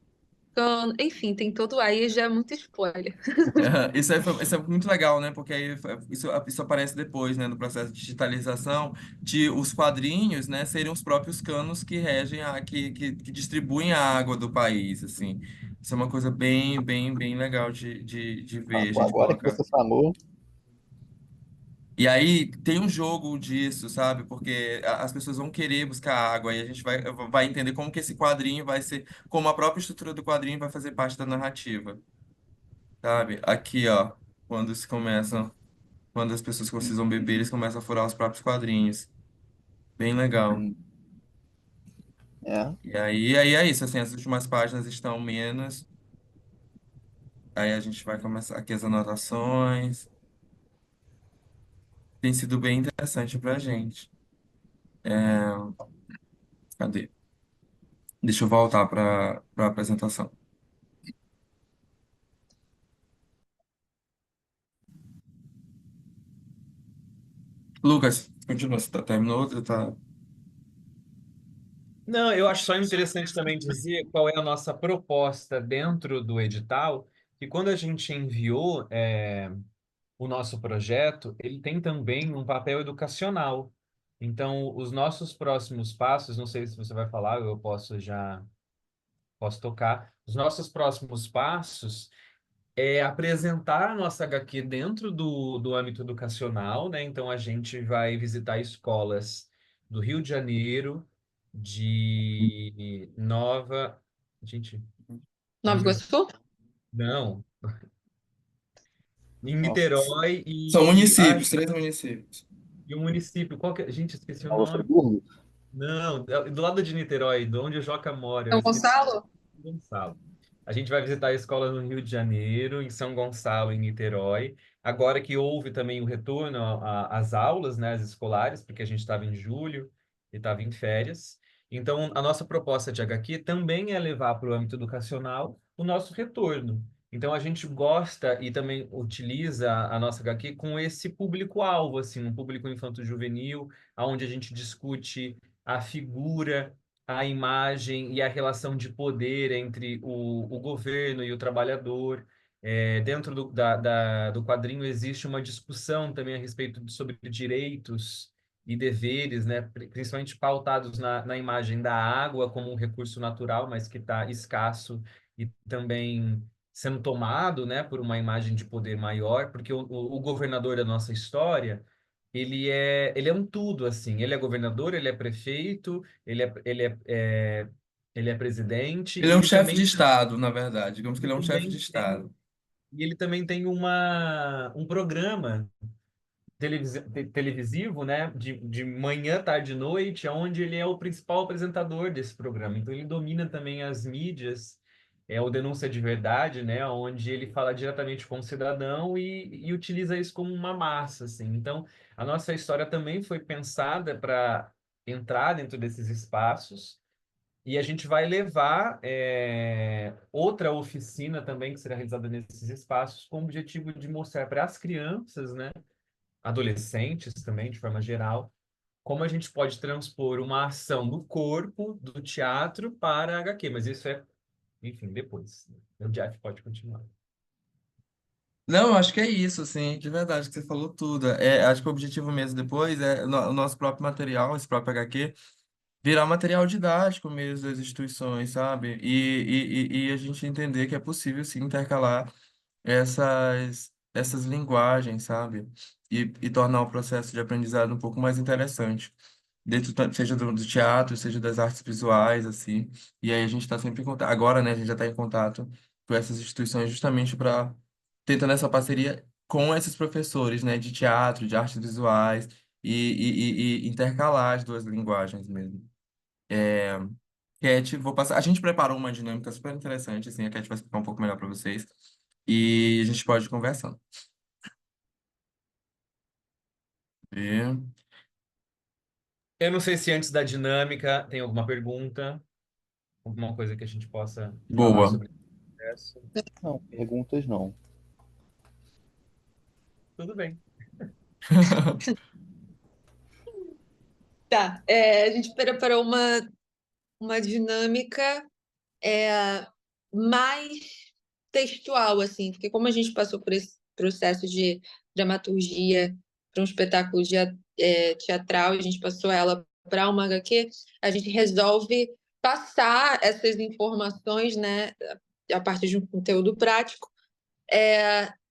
C: cano. Enfim, tem todo aí, já é muito spoiler.
A: Isso é muito legal, né? Porque aí isso aparece depois, né? No processo de digitalização, de os quadrinhos, né? Serem os próprios canos que regem que distribuem a água do país, assim. Isso é uma coisa bem legal de ver, a gente
D: Agora que
A: colocar.
D: você falou,
A: E aí tem um jogo disso, sabe? Porque as pessoas vão querer buscar água e a gente vai entender como que esse quadrinho vai ser, como a própria estrutura do quadrinho vai fazer parte da narrativa, sabe? Aqui, ó, quando se começam. Quando as pessoas precisam beber, eles começam a furar os próprios quadrinhos. Bem legal.
D: hum, é,
A: E aí é isso, assim, as últimas páginas estão menos. Aí a gente vai começar aqui as anotações. Tem sido bem interessante pra gente. É, cadê? Deixa eu voltar para a apresentação. Lucas, continua. Você terminou? Você tá...
B: Não, eu acho só interessante também dizer qual é a nossa proposta dentro do edital, que quando a gente enviou o nosso projeto, ele tem também um papel educacional. Então, os nossos próximos passos, não sei se você vai falar, eu posso tocar. Os nossos próximos passos é apresentar a nossa HQ dentro do âmbito educacional, né? Então a gente vai visitar escolas do Rio de Janeiro, de Nova. Gente,
C: Nova
B: onde?
C: Iguaçu?
B: Não, em
D: nossa,
B: Niterói
A: São
B: e. Ai,
A: municípios, 3 municípios.
B: e um município. Qual que é? Gente, esqueci o
D: Nova
B: nome.
D: Friburgo,
B: Não, do lado de Niterói, de onde o Joca mora, eu
C: São
B: esqueci.
C: Gonçalo?
B: Gonçalo. A gente vai visitar a escola no Rio de Janeiro, em São Gonçalo, em Niterói. Agora que houve também o retorno às aulas, né, às escolares, porque a gente estava em julho e estava em férias. Então, a nossa proposta de HQ também é levar para o âmbito educacional o nosso retorno. Então, a gente gosta e também utiliza a nossa HQ com esse público-alvo, assim, um público infanto-juvenil, onde a gente discute a figura, a imagem e a relação de poder entre o governo e o trabalhador. Dentro do quadrinho existe uma discussão também a respeito sobre direitos e deveres, né, principalmente pautados na imagem da água como um recurso natural, mas que está escasso e também sendo tomado, né, por uma imagem de poder maior, porque o governador da nossa história ele é um tudo, assim. Ele é governador, ele é prefeito, ele é presidente
A: Ele
B: e
A: é um chefe de Estado, na verdade. Digamos que ele é um chefe de
B: também tem,
A: Estado.
B: ele também tem um programa televisivo, né, de manhã, tarde e noite, onde ele é o principal apresentador desse programa. Então ele domina também as mídias, o Denúncia de Verdade, né, onde ele fala diretamente com o cidadão e utiliza isso como uma massa, assim. Então a nossa história também foi pensada para entrar dentro desses espaços. E a gente vai levar outra oficina também que será realizada nesses espaços com o objetivo de mostrar para as crianças, né, adolescentes também, de forma geral, como a gente pode transpor uma ação do corpo, do teatro, para a HQ. Mas isso enfim, depois. O Jeff pode continuar.
A: Não, eu acho que é isso, assim, de verdade, que você falou tudo. Acho que o objetivo mesmo depois é o nosso próprio material, esse próprio HQ, virar material didático mesmo das instituições, sabe? E a gente entender que é possível, sim, intercalar essas linguagens, sabe? E tornar o processo de aprendizado um pouco mais interessante. Dentro, seja do teatro, seja das artes visuais, assim. E aí a gente está sempre em contato. Agora, né, a gente já está em contato com essas instituições justamente para tentando essa parceria com esses professores, né, de teatro, de artes visuais e intercalar as duas linguagens mesmo. Cat, vou passar. A gente preparou uma dinâmica super interessante, assim, a Cat vai explicar um pouco melhor para vocês. E a gente pode ir conversando. E...
B: Eu não sei se antes da dinâmica tem alguma pergunta, alguma coisa que a gente possa falar
A: Boa.
B: sobre isso.
D: Não, perguntas não.
B: Tudo bem.
C: Tá, a gente preparou uma dinâmica mais textual, assim, porque como a gente passou por esse processo de dramaturgia para um espetáculo teatral, e a gente passou ela para uma HQ, a gente resolve passar essas informações, né, a partir de um conteúdo prático,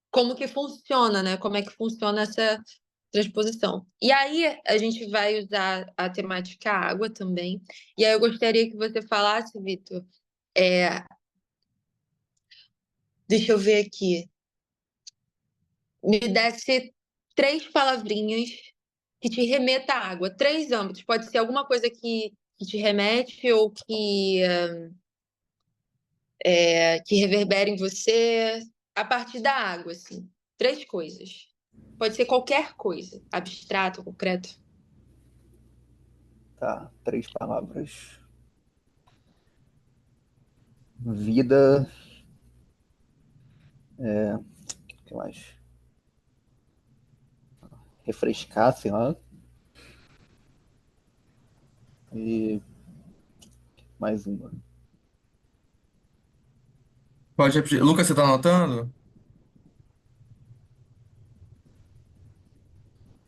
C: como que funciona, né, como é que funciona essa transposição. E aí a gente vai usar a temática água também, e aí eu gostaria que você falasse, Vitor, é, deixa eu ver aqui. Me desse três palavrinhas que te remeta à água. Três âmbitos. Pode ser alguma coisa que te remete ou que reverbera em você a partir da água, assim. Três coisas. Pode ser qualquer coisa, abstrato, concreto.
D: Tá, 3 palavras. Vida, o que mais? Refrescar, sei lá. E mais uma.
A: Pode repetir. Lucas, você tá anotando?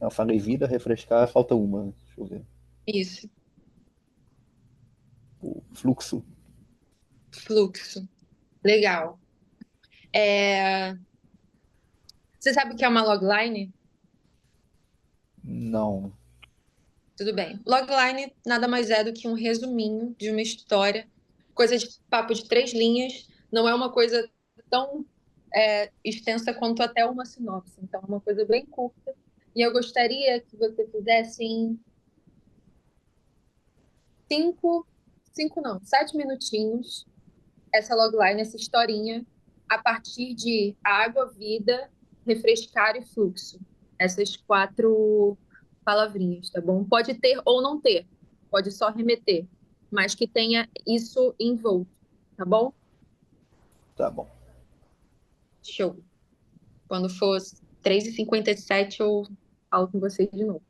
D: Eu falei vida, refrescar, falta uma. Deixa eu ver.
C: Isso,
D: O fluxo.
C: fluxo. Legal. É, Você sabe o que é uma logline?
D: Não.
C: Tudo bem. Logline nada mais é do que um resuminho de uma história, coisa de papo de 3 linhas, não é uma coisa tão extensa quanto até uma sinopse, então é uma coisa bem curta. E eu gostaria que você fizesse em 5, 5 não, 7 minutinhos essa logline, essa historinha, a partir de água, vida, refrescar e fluxo. Essas 4 palavrinhas, tá bom? Pode ter ou não ter, pode só remeter, mas que tenha isso envolto, tá bom?
D: Tá bom.
C: Show. Quando for 3h57, eu falo com vocês de novo.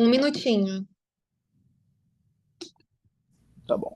C: Um minutinho.
D: Tá bom.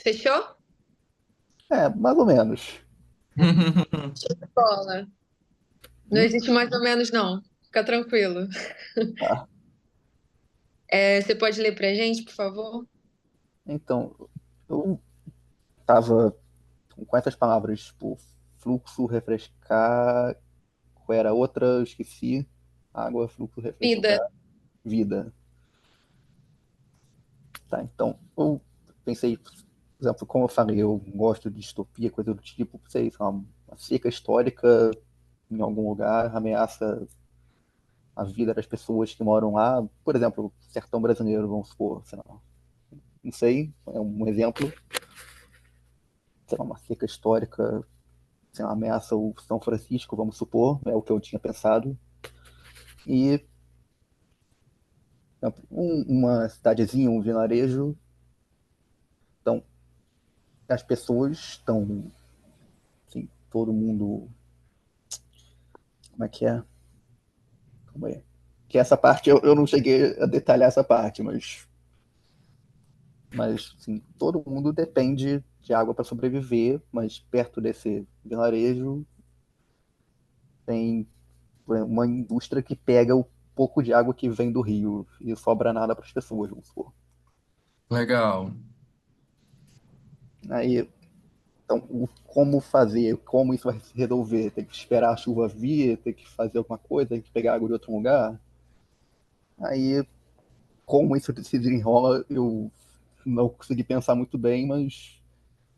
C: Fechou?
D: É, mais ou menos.
C: Bola. Não
D: Hum?
C: existe mais ou menos, não. Fica tranquilo.
D: Tá.
C: Você pode ler pra gente, por favor?
D: Então, eu tava com essas palavras, tipo, fluxo, refrescar, qual era a outra? Eu esqueci. Água, fluxo,
C: Vida.
D: refrescar, vida. Tá, então, eu pensei, por exemplo, como eu falei, eu gosto de distopia, coisa do tipo, sei lá, uma seca histórica em algum lugar ameaça a vida das pessoas que moram lá. Por exemplo, sertão brasileiro, vamos supor, sei lá, não sei, é um exemplo, sei lá, uma seca histórica, sei lá, ameaça o São Francisco, vamos supor, é o que eu tinha pensado. E uma cidadezinha, um vilarejo, então as pessoas estão, assim, todo mundo, como é que é? Como é? Que essa parte eu não cheguei a detalhar essa parte, mas assim, todo mundo depende de água para sobreviver, mas perto desse vilarejo tem uma indústria que pega o pouco de água que vem do rio e sobra nada para as pessoas, vamos supor.
A: Legal.
D: Aí, então, como fazer, como isso vai se resolver? Tem que esperar a chuva vir, tem que fazer alguma coisa, tem que pegar água de outro lugar. Aí, como isso se desenrola, eu não consegui pensar muito bem, mas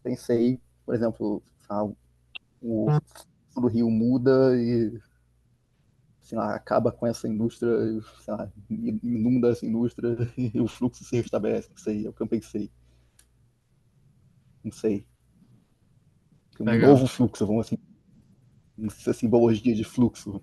D: pensei, por exemplo, o fluxo do rio muda e sei lá, acaba com essa indústria, sei lá, inunda essa indústria e o fluxo se restabelece. Não sei, é o que eu pensei. Não sei. Um novo
A: Legal.
D: fluxo, vamos assim, essa simbologia de fluxo.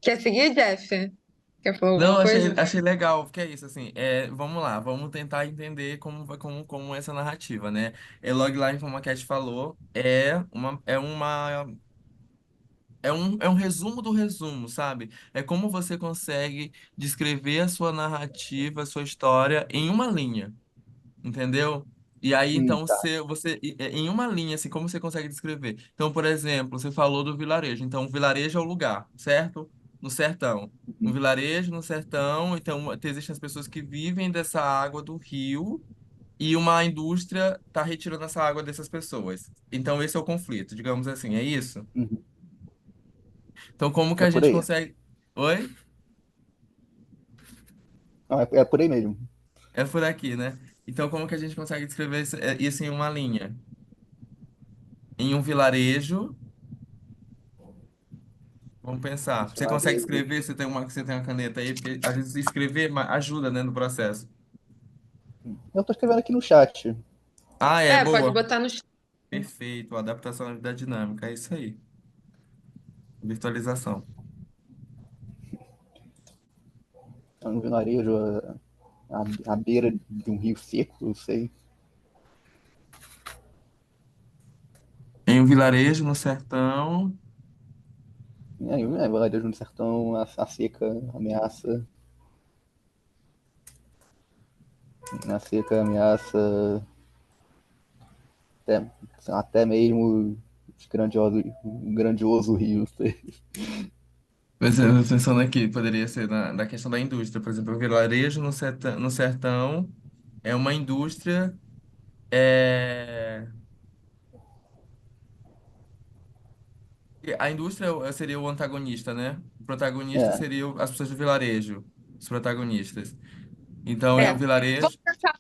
C: Quer seguir, Jeff? Quer falar
A: Não,
C: alguma coisa?
A: achei legal, porque é isso, assim, vamos lá, vamos tentar entender como essa narrativa, né? Logline, como a Cat falou, é um resumo do resumo, sabe? É como você consegue descrever a sua narrativa, a sua história em uma linha. Entendeu? E aí, então,
D: Tá.
A: em uma linha, assim, como você consegue descrever? Então, por exemplo, você falou do vilarejo. Então, o vilarejo é o lugar, certo? No sertão. Um
D: Uhum.
A: vilarejo no sertão, então, existem as pessoas que vivem dessa água do rio e uma indústria está retirando essa água dessas pessoas. Então, esse é o conflito, digamos assim, é isso?
D: Uhum.
A: Então, como que
D: É
A: a
D: por
A: gente
D: aí.
A: consegue. Oi?
D: Não, é por aí mesmo.
A: É por aqui, né? Então, como que a gente consegue descrever isso em uma linha? Em um vilarejo. Vamos pensar. Você consegue
D: Vilarejo.
A: escrever? Você tem uma caneta aí? Porque às vezes escrever ajuda, né, no processo.
D: Eu tô escrevendo aqui no chat.
A: Ah, é,
C: Pode
A: boa.
C: botar no.
A: Perfeito. Adaptação à vida dinâmica. É isso aí. Virtualização.
D: É um vilarejo à beira de um rio seco, eu sei.
A: Em um vilarejo no sertão.
D: Vilarejo no sertão, a seca ameaça. A seca ameaça até, até mesmo um grandioso rio.
A: Mas eu tô pensando aqui, poderia ser na questão da indústria. Por exemplo, o vilarejo no sertão é uma indústria É, a indústria seria o antagonista, né? O protagonista
D: É,
A: seria as pessoas do vilarejo, os protagonistas. Então,
C: É.
A: o vilarejo,
C: Vamos pensar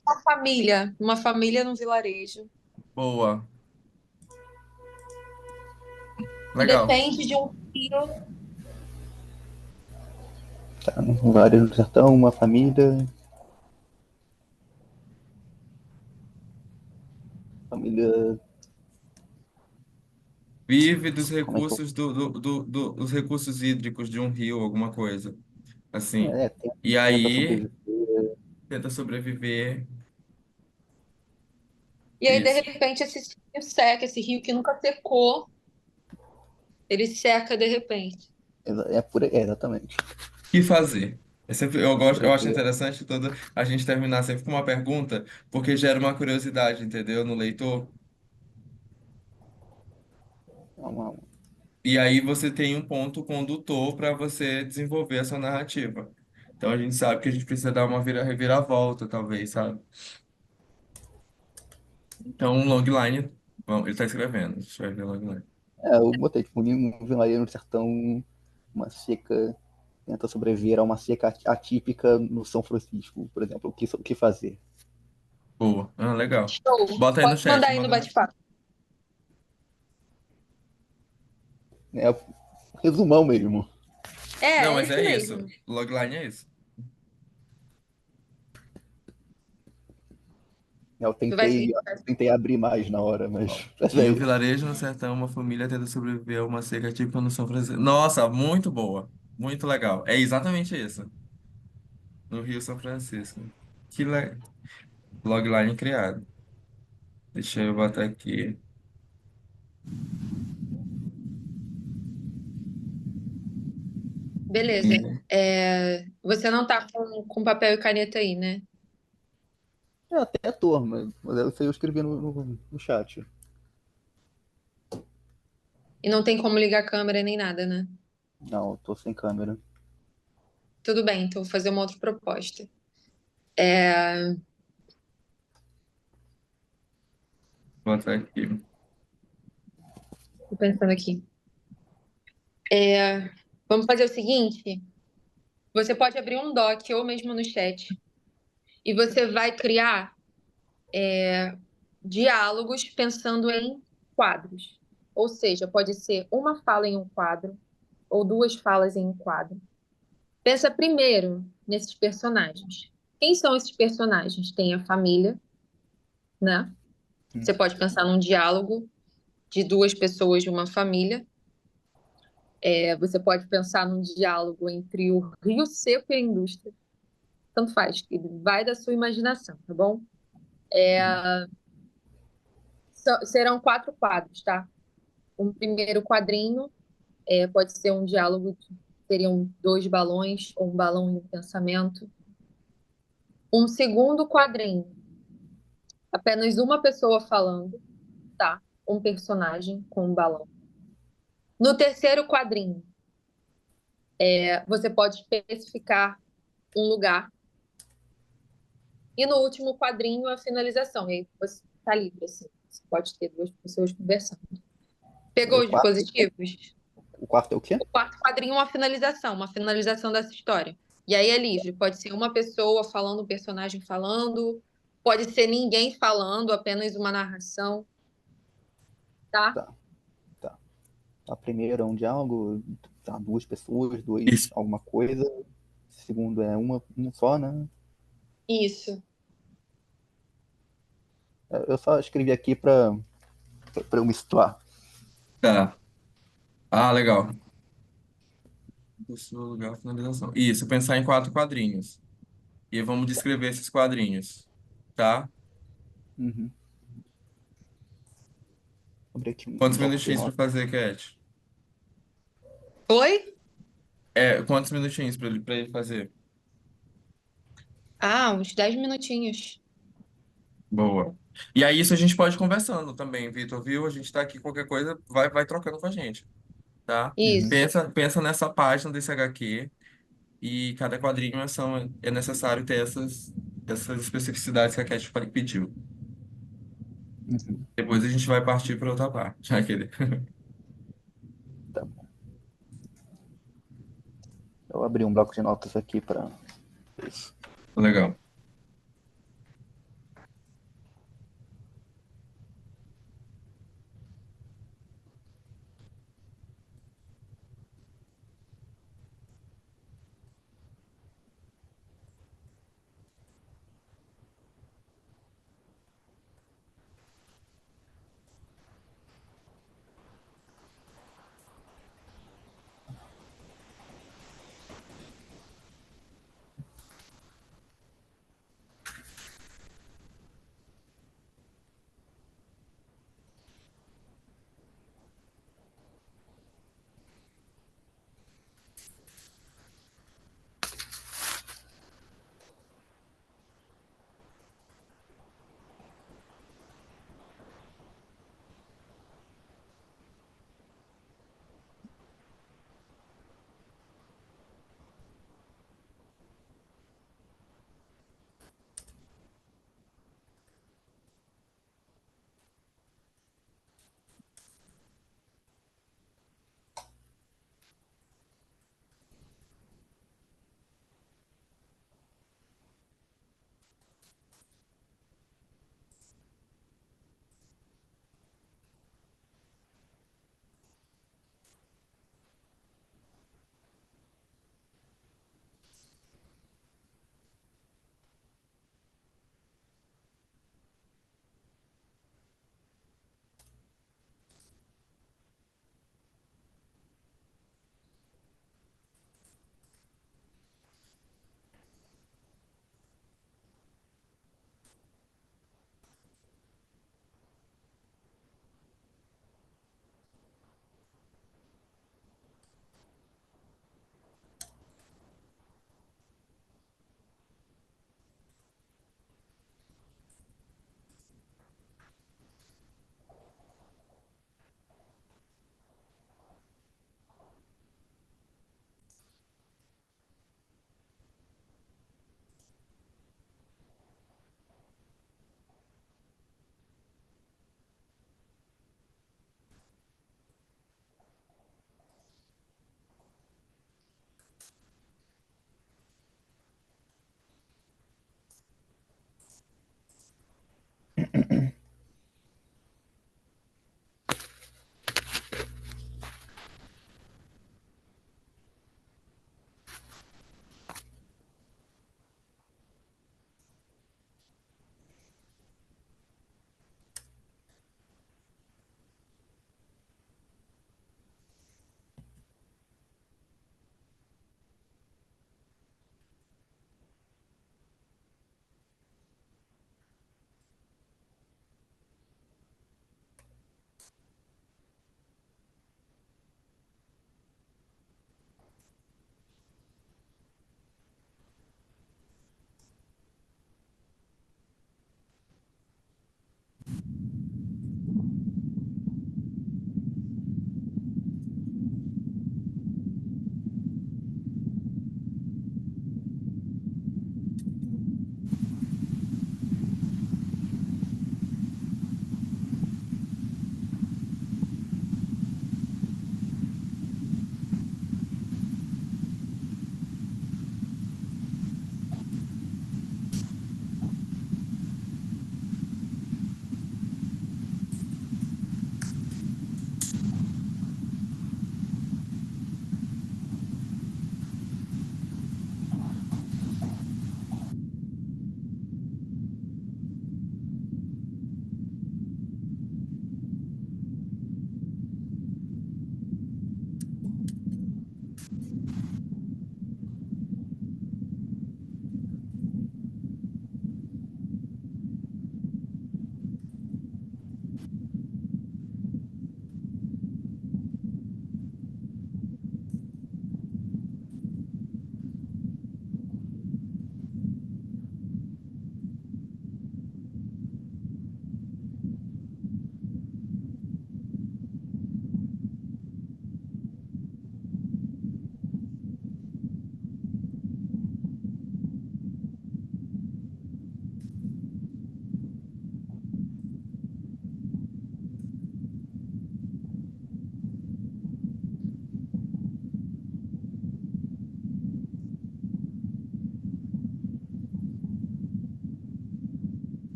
C: uma família num vilarejo,
A: boa,
C: que
A: legal.
C: depende de um rio.
D: tá. Vários no sertão, uma família,
A: Vive dos
D: como é que eu...
A: recursos dos recursos hídricos de um rio, alguma coisa, assim.
D: É,
A: E
D: tenta
A: aí,
D: sobreviver.
A: tenta sobreviver.
C: E aí, de
A: Isso.
C: repente, esse rio seca, esse rio que nunca secou, ele seca de repente.
D: Exatamente.
A: O que fazer? Eu gosto, eu acho
D: Sobreviver
A: interessante toda a gente terminar sempre com uma pergunta, porque gera uma curiosidade, entendeu, no leitor.
D: é uma...
A: E aí você tem um ponto condutor para você desenvolver essa narrativa. Então a gente sabe que a gente precisa dar uma reviravolta, talvez, sabe? Então, um logline, bom, ele está escrevendo, deixa eu ver o logline.
D: Eu botei, tipo, um vilarejo no sertão, uma seca, tenta sobreviver a uma seca atípica no São Francisco, por exemplo. O que fazer?
A: Boa, legal.
C: Show.
A: Bota aí no
C: Pode mandar
A: chat,
C: aí no
A: bota no...
C: bate-papo.
D: É resumão mesmo.
A: Não,
C: É
A: mas
C: isso
A: é isso.
C: mesmo.
A: Logline é isso.
D: Eu
C: Tu vai
D: tentei,
C: seguir.
D: tentei abrir mais na hora, mas
A: Em
D: é
A: um
D: isso.
A: vilarejo no sertão, uma família tenta sobreviver a uma seca típica no São Francisco. Nossa, muito boa. Muito legal. É exatamente isso. No Rio São Francisco. Logline criado. Deixa eu botar aqui.
C: Beleza. Você não tá com papel e caneta aí, né?
D: Até turma, mas isso aí eu escrevi no chat.
C: E não tem como ligar a câmera nem nada, né?
D: Não, eu tô sem câmera.
C: Tudo bem, então vou fazer uma outra proposta. É,
A: Vou botar aqui.
C: Tô pensando aqui. É, Vamos fazer o seguinte: você pode abrir um doc ou mesmo no chat, e você vai criar diálogos pensando em quadros. Ou seja, pode ser uma fala em um quadro ou duas falas em um quadro. Pensa primeiro nesses personagens. Quem são esses personagens? Tem a família, né?
D: Hum.
C: Você pode pensar num diálogo de duas pessoas de uma família. Você pode pensar num diálogo entre o Rio Seco e a indústria. Tanto faz, que vai da sua imaginação, tá bom? Serão quatro quadros, tá? Um primeiro quadrinho pode ser um diálogo, seriam dois balões, ou um balão e um pensamento. Um segundo quadrinho, apenas uma pessoa falando, tá? Um personagem com um balão. No terceiro quadrinho, você pode especificar um lugar. E no último quadrinho, a finalização. E aí você está livre, assim. Você pode ter duas pessoas conversando. Pegou
D: O
C: os
D: quarto,
C: dispositivos?
D: o quarto é o quê?
C: O quarto quadrinho é uma finalização dessa história. E aí é livre. Pode ser uma pessoa falando, um personagem falando. Pode ser ninguém falando, apenas uma narração, tá?
D: Tá, tá. A primeira é um diálogo, tá, duas pessoas, dois
A: Isso.
D: alguma coisa. Segundo é um só, né?
C: Isso.
D: Eu só escrevi aqui pra eu me situar.
A: Tá. Ah, legal. Pessoa, lugar, finalização. Isso, pensar em quatro quadrinhos. E vamos descrever esses quadrinhos, tá?
D: Uhum. Abri aqui um
A: Quantos
D: bloco de
A: minutinhos para
D: notas.
A: fazer, Cat?
C: Oi?
A: Quantos minutinhos para ele fazer?
C: Ah, uns 10 minutinhos.
A: Boa. E aí, isso a gente pode ir conversando também, Vitor, viu? A gente tá aqui, qualquer coisa, vai trocando com a gente, tá?
D: Uhum.
C: Isso.
A: Pensa nessa página desse HQ e cada quadrinho é necessário ter essas especificidades que a Cat pediu.
D: Uhum.
A: Depois a gente vai partir para outra parte. Aquele.
D: Tá bom. Eu abri um bloco de notas aqui para isso.
A: Legal.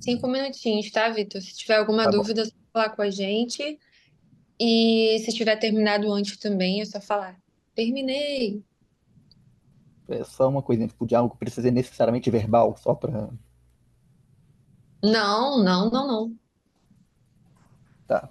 C: 5 minutinhos, tá, Vitor? Se tiver alguma
D: Tá bom.
C: dúvida, é só falar com a gente. E se tiver terminado antes também, é só falar. Terminei.
D: É só uma coisinha, tipo, o diálogo precisa ser necessariamente verbal, só pra.
C: Não, não, não, não.
D: Tá.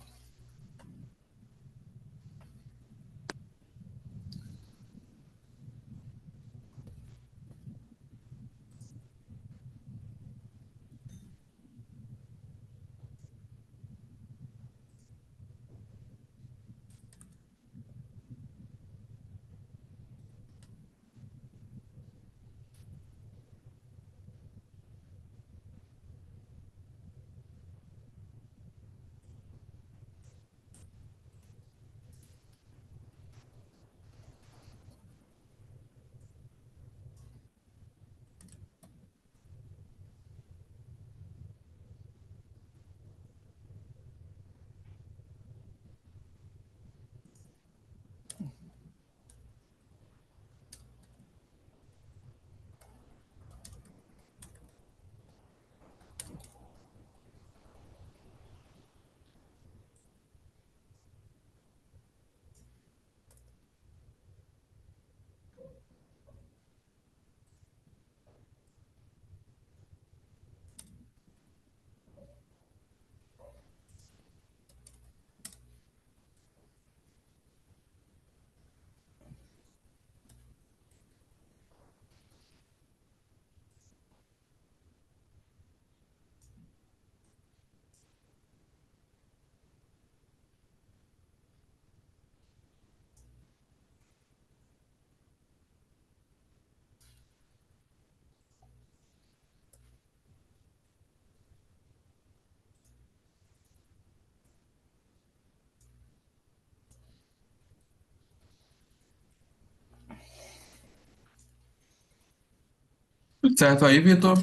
A: Tudo certo aí, Vitor?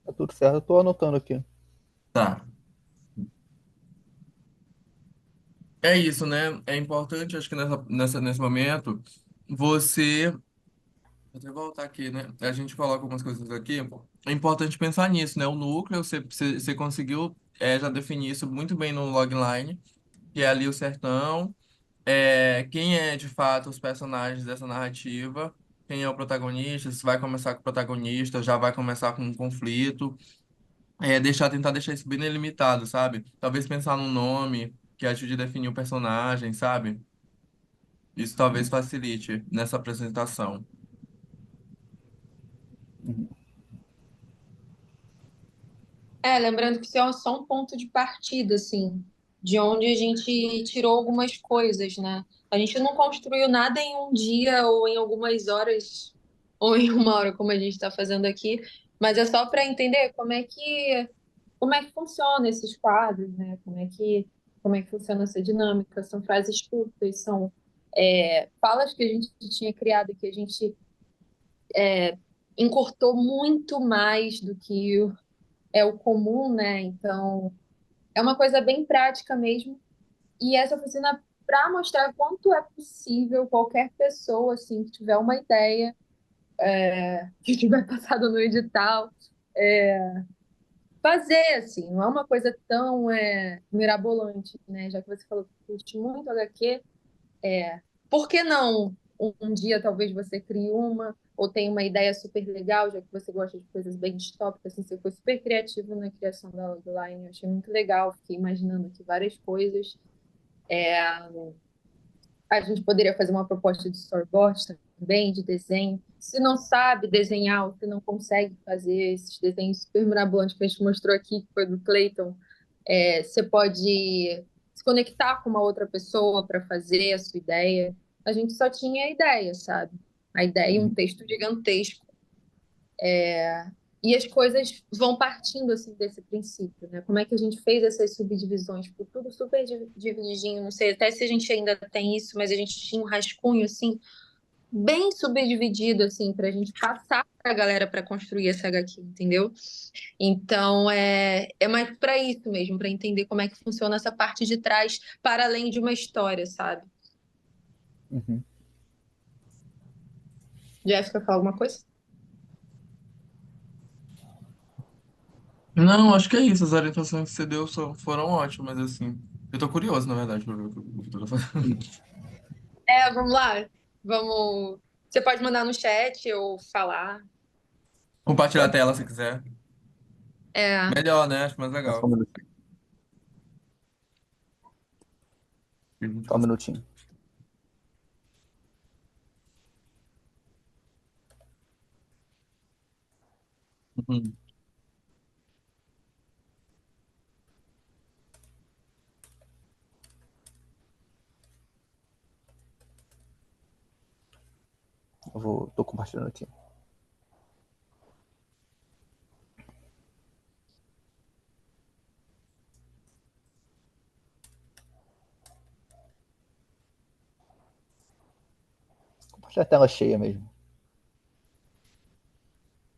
D: Tá tudo certo, eu tô anotando aqui.
A: Tá. É isso, né? É importante, acho que nesse momento, você. Vou até voltar aqui, né? A gente coloca algumas coisas aqui. É importante pensar nisso, né? O núcleo, você conseguiu já definir isso muito bem no logline, que é ali o sertão. Quem é de fato os personagens dessa narrativa? Quem é o protagonista? Se vai começar com o protagonista, já vai começar com um conflito. Tentar deixar isso bem delimitado, sabe? Talvez pensar num nome que ajude a definir o personagem, sabe? Isso talvez facilite nessa apresentação.
C: Lembrando que isso é só um ponto de partida, assim, de onde a gente tirou algumas coisas, né? A gente não construiu nada em um dia ou em algumas horas ou em uma hora, como a gente está fazendo aqui, mas é só para entender como é que funciona esses quadros, né? Como é que funciona essa dinâmica? São frases curtas, são falas que a gente tinha criado e que a gente encurtou muito mais do que é o comum, né? Então, é uma coisa bem prática mesmo. E essa oficina, para mostrar quanto é possível qualquer pessoa, assim, que tiver uma ideia, que tiver passado no edital, fazer, assim, não é uma coisa tão mirabolante, né? Já que você falou que curte muito HQ, por que não um dia talvez você crie uma, ou tenha uma ideia super legal, já que você gosta de coisas bem distópicas, assim, você foi super criativo na criação da logline, eu achei muito legal, fiquei imaginando aqui várias coisas. A gente poderia fazer uma proposta de storyboard também, de desenho. Se não sabe desenhar, ou se não consegue fazer esses desenhos super mirabolantes que a gente mostrou aqui, que foi do Clayton, você pode se conectar com uma outra pessoa para fazer a sua ideia. A gente só tinha a ideia, sabe? A ideia e um
D: Uhum.
C: texto gigantesco. E as coisas vão partindo assim desse princípio, né? Como é que a gente fez essas subdivisões? Tipo, tudo super divididinho, não sei até se a gente ainda tem isso, mas a gente tinha um rascunho assim, bem subdividido assim, para a gente passar para a galera para construir essa HQ, entendeu? Então é mais para isso mesmo, para entender como é que funciona essa parte de trás, para além de uma história, sabe?
D: Uhum.
C: Jéssica, fala alguma coisa?
A: Não, acho que é isso. As orientações que você deu foram ótimas, assim. Eu tô curioso, na verdade, pra ver o que o Vitor tá fazendo.
C: Vamos lá. Vamos. Você pode mandar no chat ou falar.
A: Compartilhar a
D: Pode?
A: tela se quiser.
C: É,
A: Melhor, né? Acho mais
D: É só um
A: legal.
D: minutinho. Só um minutinho.
A: Uhum.
D: Tô compartilhando aqui. Compartilhar a tela cheia mesmo.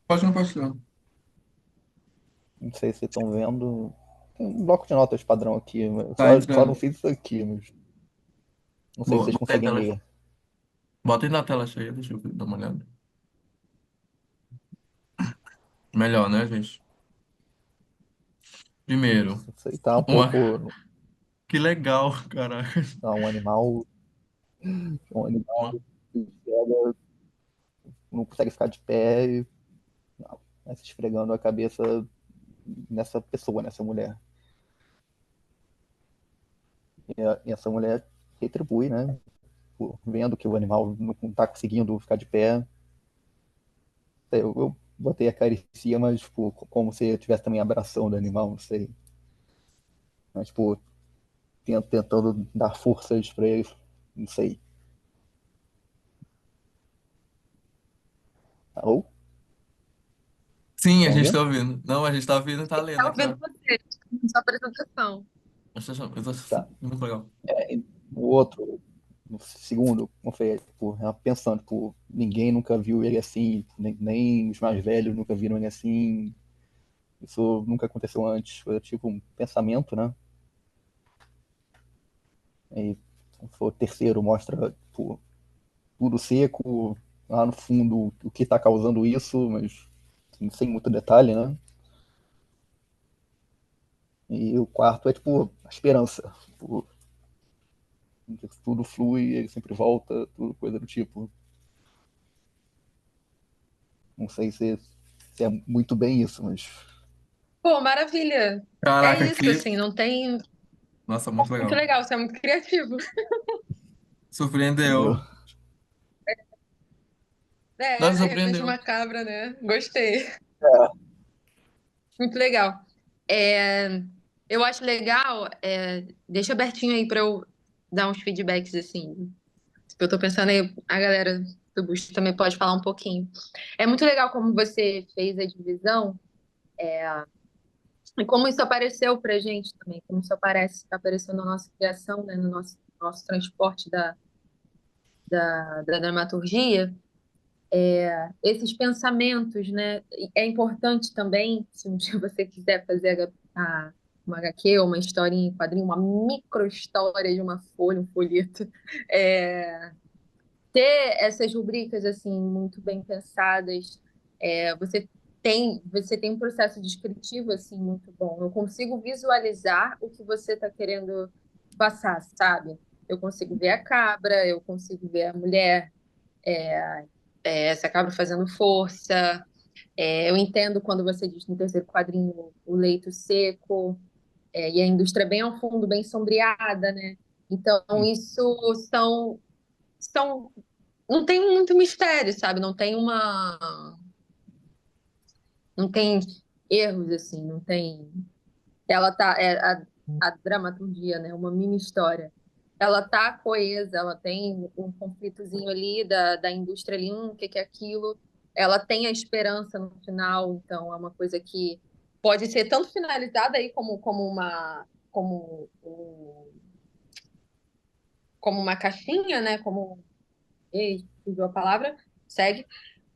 A: Pode compartilhar.
D: Não sei se vocês estão vendo. Tem um bloco de notas padrão aqui.
A: Tá
D: Só não
A: entrando.
D: fiz isso aqui, mas não sei se
A: Boa.
D: vocês conseguem ler.
A: Bota aí na tela cheia, deixa eu dar uma olhada. Melhor, né, gente? Primeiro,
D: Isso aí tá um
A: uma...
D: pouco.
A: que legal, caraca.
D: Tá, um animal
A: Uma-
D: que pega, não consegue ficar de pé e vai se esfregando a cabeça nessa pessoa, nessa mulher. E essa mulher retribui, né? Vendo que o animal não está conseguindo ficar de pé. Eu botei a caricia, mas tipo, como se eu estivesse também abraçando o animal, não sei. Mas, tipo, tentando dar forças para ele, não sei. Alô?
A: Sim, a
D: Estão
A: gente tá
D: ouvindo?
A: ouvindo. Não, a gente tá ouvindo e tá lendo
C: tá
A: aqui,
C: ouvindo
A: ó.
C: você, sua apresentação.
A: Eu tô
D: Tá.
A: muito legal.
D: E o outro, no segundo, como foi, tipo, ela pensando, tipo, ninguém nunca viu ele assim, nem os mais velhos nunca viram ele assim, isso nunca aconteceu antes, foi tipo um pensamento, né? E o terceiro mostra, tipo, tudo seco, lá no fundo o que está causando isso, mas sem muito detalhe, né? E o quarto é tipo a esperança, tipo, tudo flui, ele sempre volta, tudo coisa do tipo. Não sei se é muito bem isso, mas
C: Pô, maravilha. É
A: Caraca,
C: isso,
A: que...
C: assim, não tem.
A: Nossa, muito
C: Muito
A: legal.
C: legal, você é muito criativo.
D: entendeu?
A: Surpreendeu. Nossa,
C: De repente
A: surpreendeu.
C: macabra, né? Gostei.
D: É,
C: Muito legal. É, eu acho legal, deixa abertinho aí para eu dar uns feedbacks, assim. Eu tô pensando aí, a galera do Busto também pode falar um pouquinho. É muito legal como você fez a divisão e como isso apareceu pra gente também, como isso apareceu na nossa criação, né, no nosso transporte da dramaturgia. Esses pensamentos, né? É importante também, se um dia você quiser fazer uma HQ, uma historinha em quadrinho, uma micro-história de uma folha, um folheto, é, ter essas rubricas assim muito bem pensadas. Você tem um processo descritivo assim muito bom. Eu consigo visualizar o que você está querendo passar, sabe? Eu consigo ver a cabra, eu consigo ver a mulher, essa cabra fazendo força. Eu entendo quando você diz no terceiro quadrinho o leito seco, e a indústria bem ao fundo, bem sombreada, né? Então, isso são não tem muito mistério, sabe? Não tem erros assim, não tem. Ela tá a dramaturgia, né? Uma mini história. Ela tá coesa, ela tem um conflitozinho ali da indústria ali, o que que é aquilo? Ela tem a esperança no final, então é uma coisa que pode ser tanto finalizada aí como uma caixinha, né? Fugiu a palavra, segue.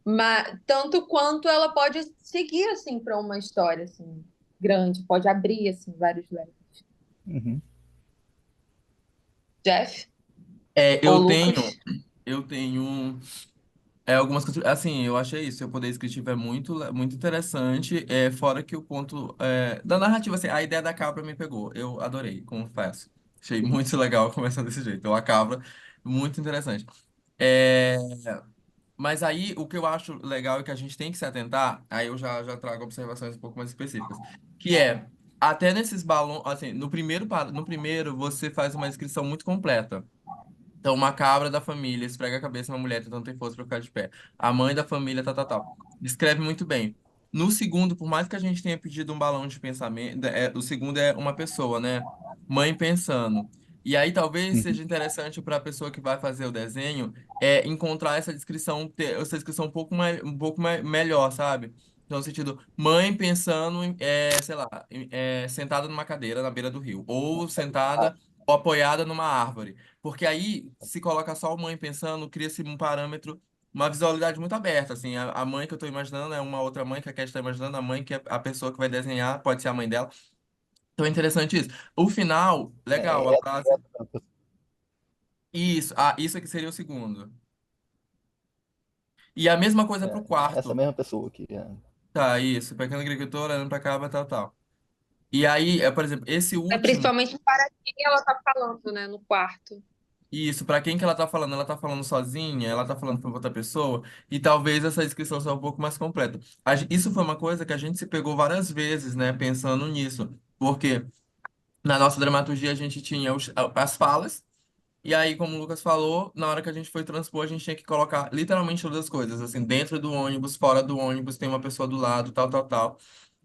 C: Mas tanto quanto ela pode seguir assim para uma história assim grande, pode abrir assim vários leques.
D: uhum.
C: Jeff
A: É,
C: ou
A: eu tenho,
C: Lucas?
A: eu tenho Algumas coisas, assim, eu achei isso, o poder descritivo é muito interessante, fora que o ponto da narrativa, assim, a ideia da cabra me pegou, eu adorei, confesso. Achei muito legal começar desse jeito, então a cabra, muito interessante. É, mas aí, o que eu acho legal e que a gente tem que se atentar, aí eu já trago observações um pouco mais específicas, que até nesses balões, assim, no primeiro você faz uma descrição muito completa. Então, uma cabra da família esfrega a cabeça de uma mulher tentando ter força para ficar de pé. A mãe da família, tal, tal, tal. Descreve muito bem. No segundo, por mais que a gente tenha pedido um balão de pensamento, o segundo é uma pessoa, né? Mãe pensando. E aí talvez
D: Uhum,
A: seja interessante para a pessoa que vai fazer o desenho encontrar essa descrição, ter essa descrição um pouco mais, melhor, sabe? Então, no sentido, mãe pensando, sei lá, sentada numa cadeira na beira do rio, ou sentada ou apoiada numa árvore. Porque aí, se coloca só a mãe pensando, cria-se um parâmetro, uma visualidade muito aberta, assim. A mãe que eu estou imaginando é uma outra mãe que a Cat está imaginando, a mãe que é a pessoa que vai desenhar pode ser a mãe dela. Então é interessante isso. O final, legal, a frase. Isso aqui seria o segundo. E a mesma coisa para o
D: essa
A: quarto.
D: mesma pessoa aqui.
A: Tá, isso. Pequena agricultora, olhando para cá, tal, tal. E aí, por exemplo, esse
C: É
A: último.
C: principalmente para quem ela tá falando, né, no quarto.
A: Isso, pra quem que ela tá falando? Ela tá falando sozinha? Ela tá falando pra outra pessoa? E talvez essa descrição seja um pouco mais completa. Isso foi uma coisa que a gente se pegou várias vezes, né, pensando nisso. Porque na nossa dramaturgia a gente tinha as falas, e aí, como o Lucas falou, na hora que a gente foi transpor, a gente tinha que colocar literalmente todas as coisas, assim, dentro do ônibus, fora do ônibus, tem uma pessoa do lado, tal, tal, tal.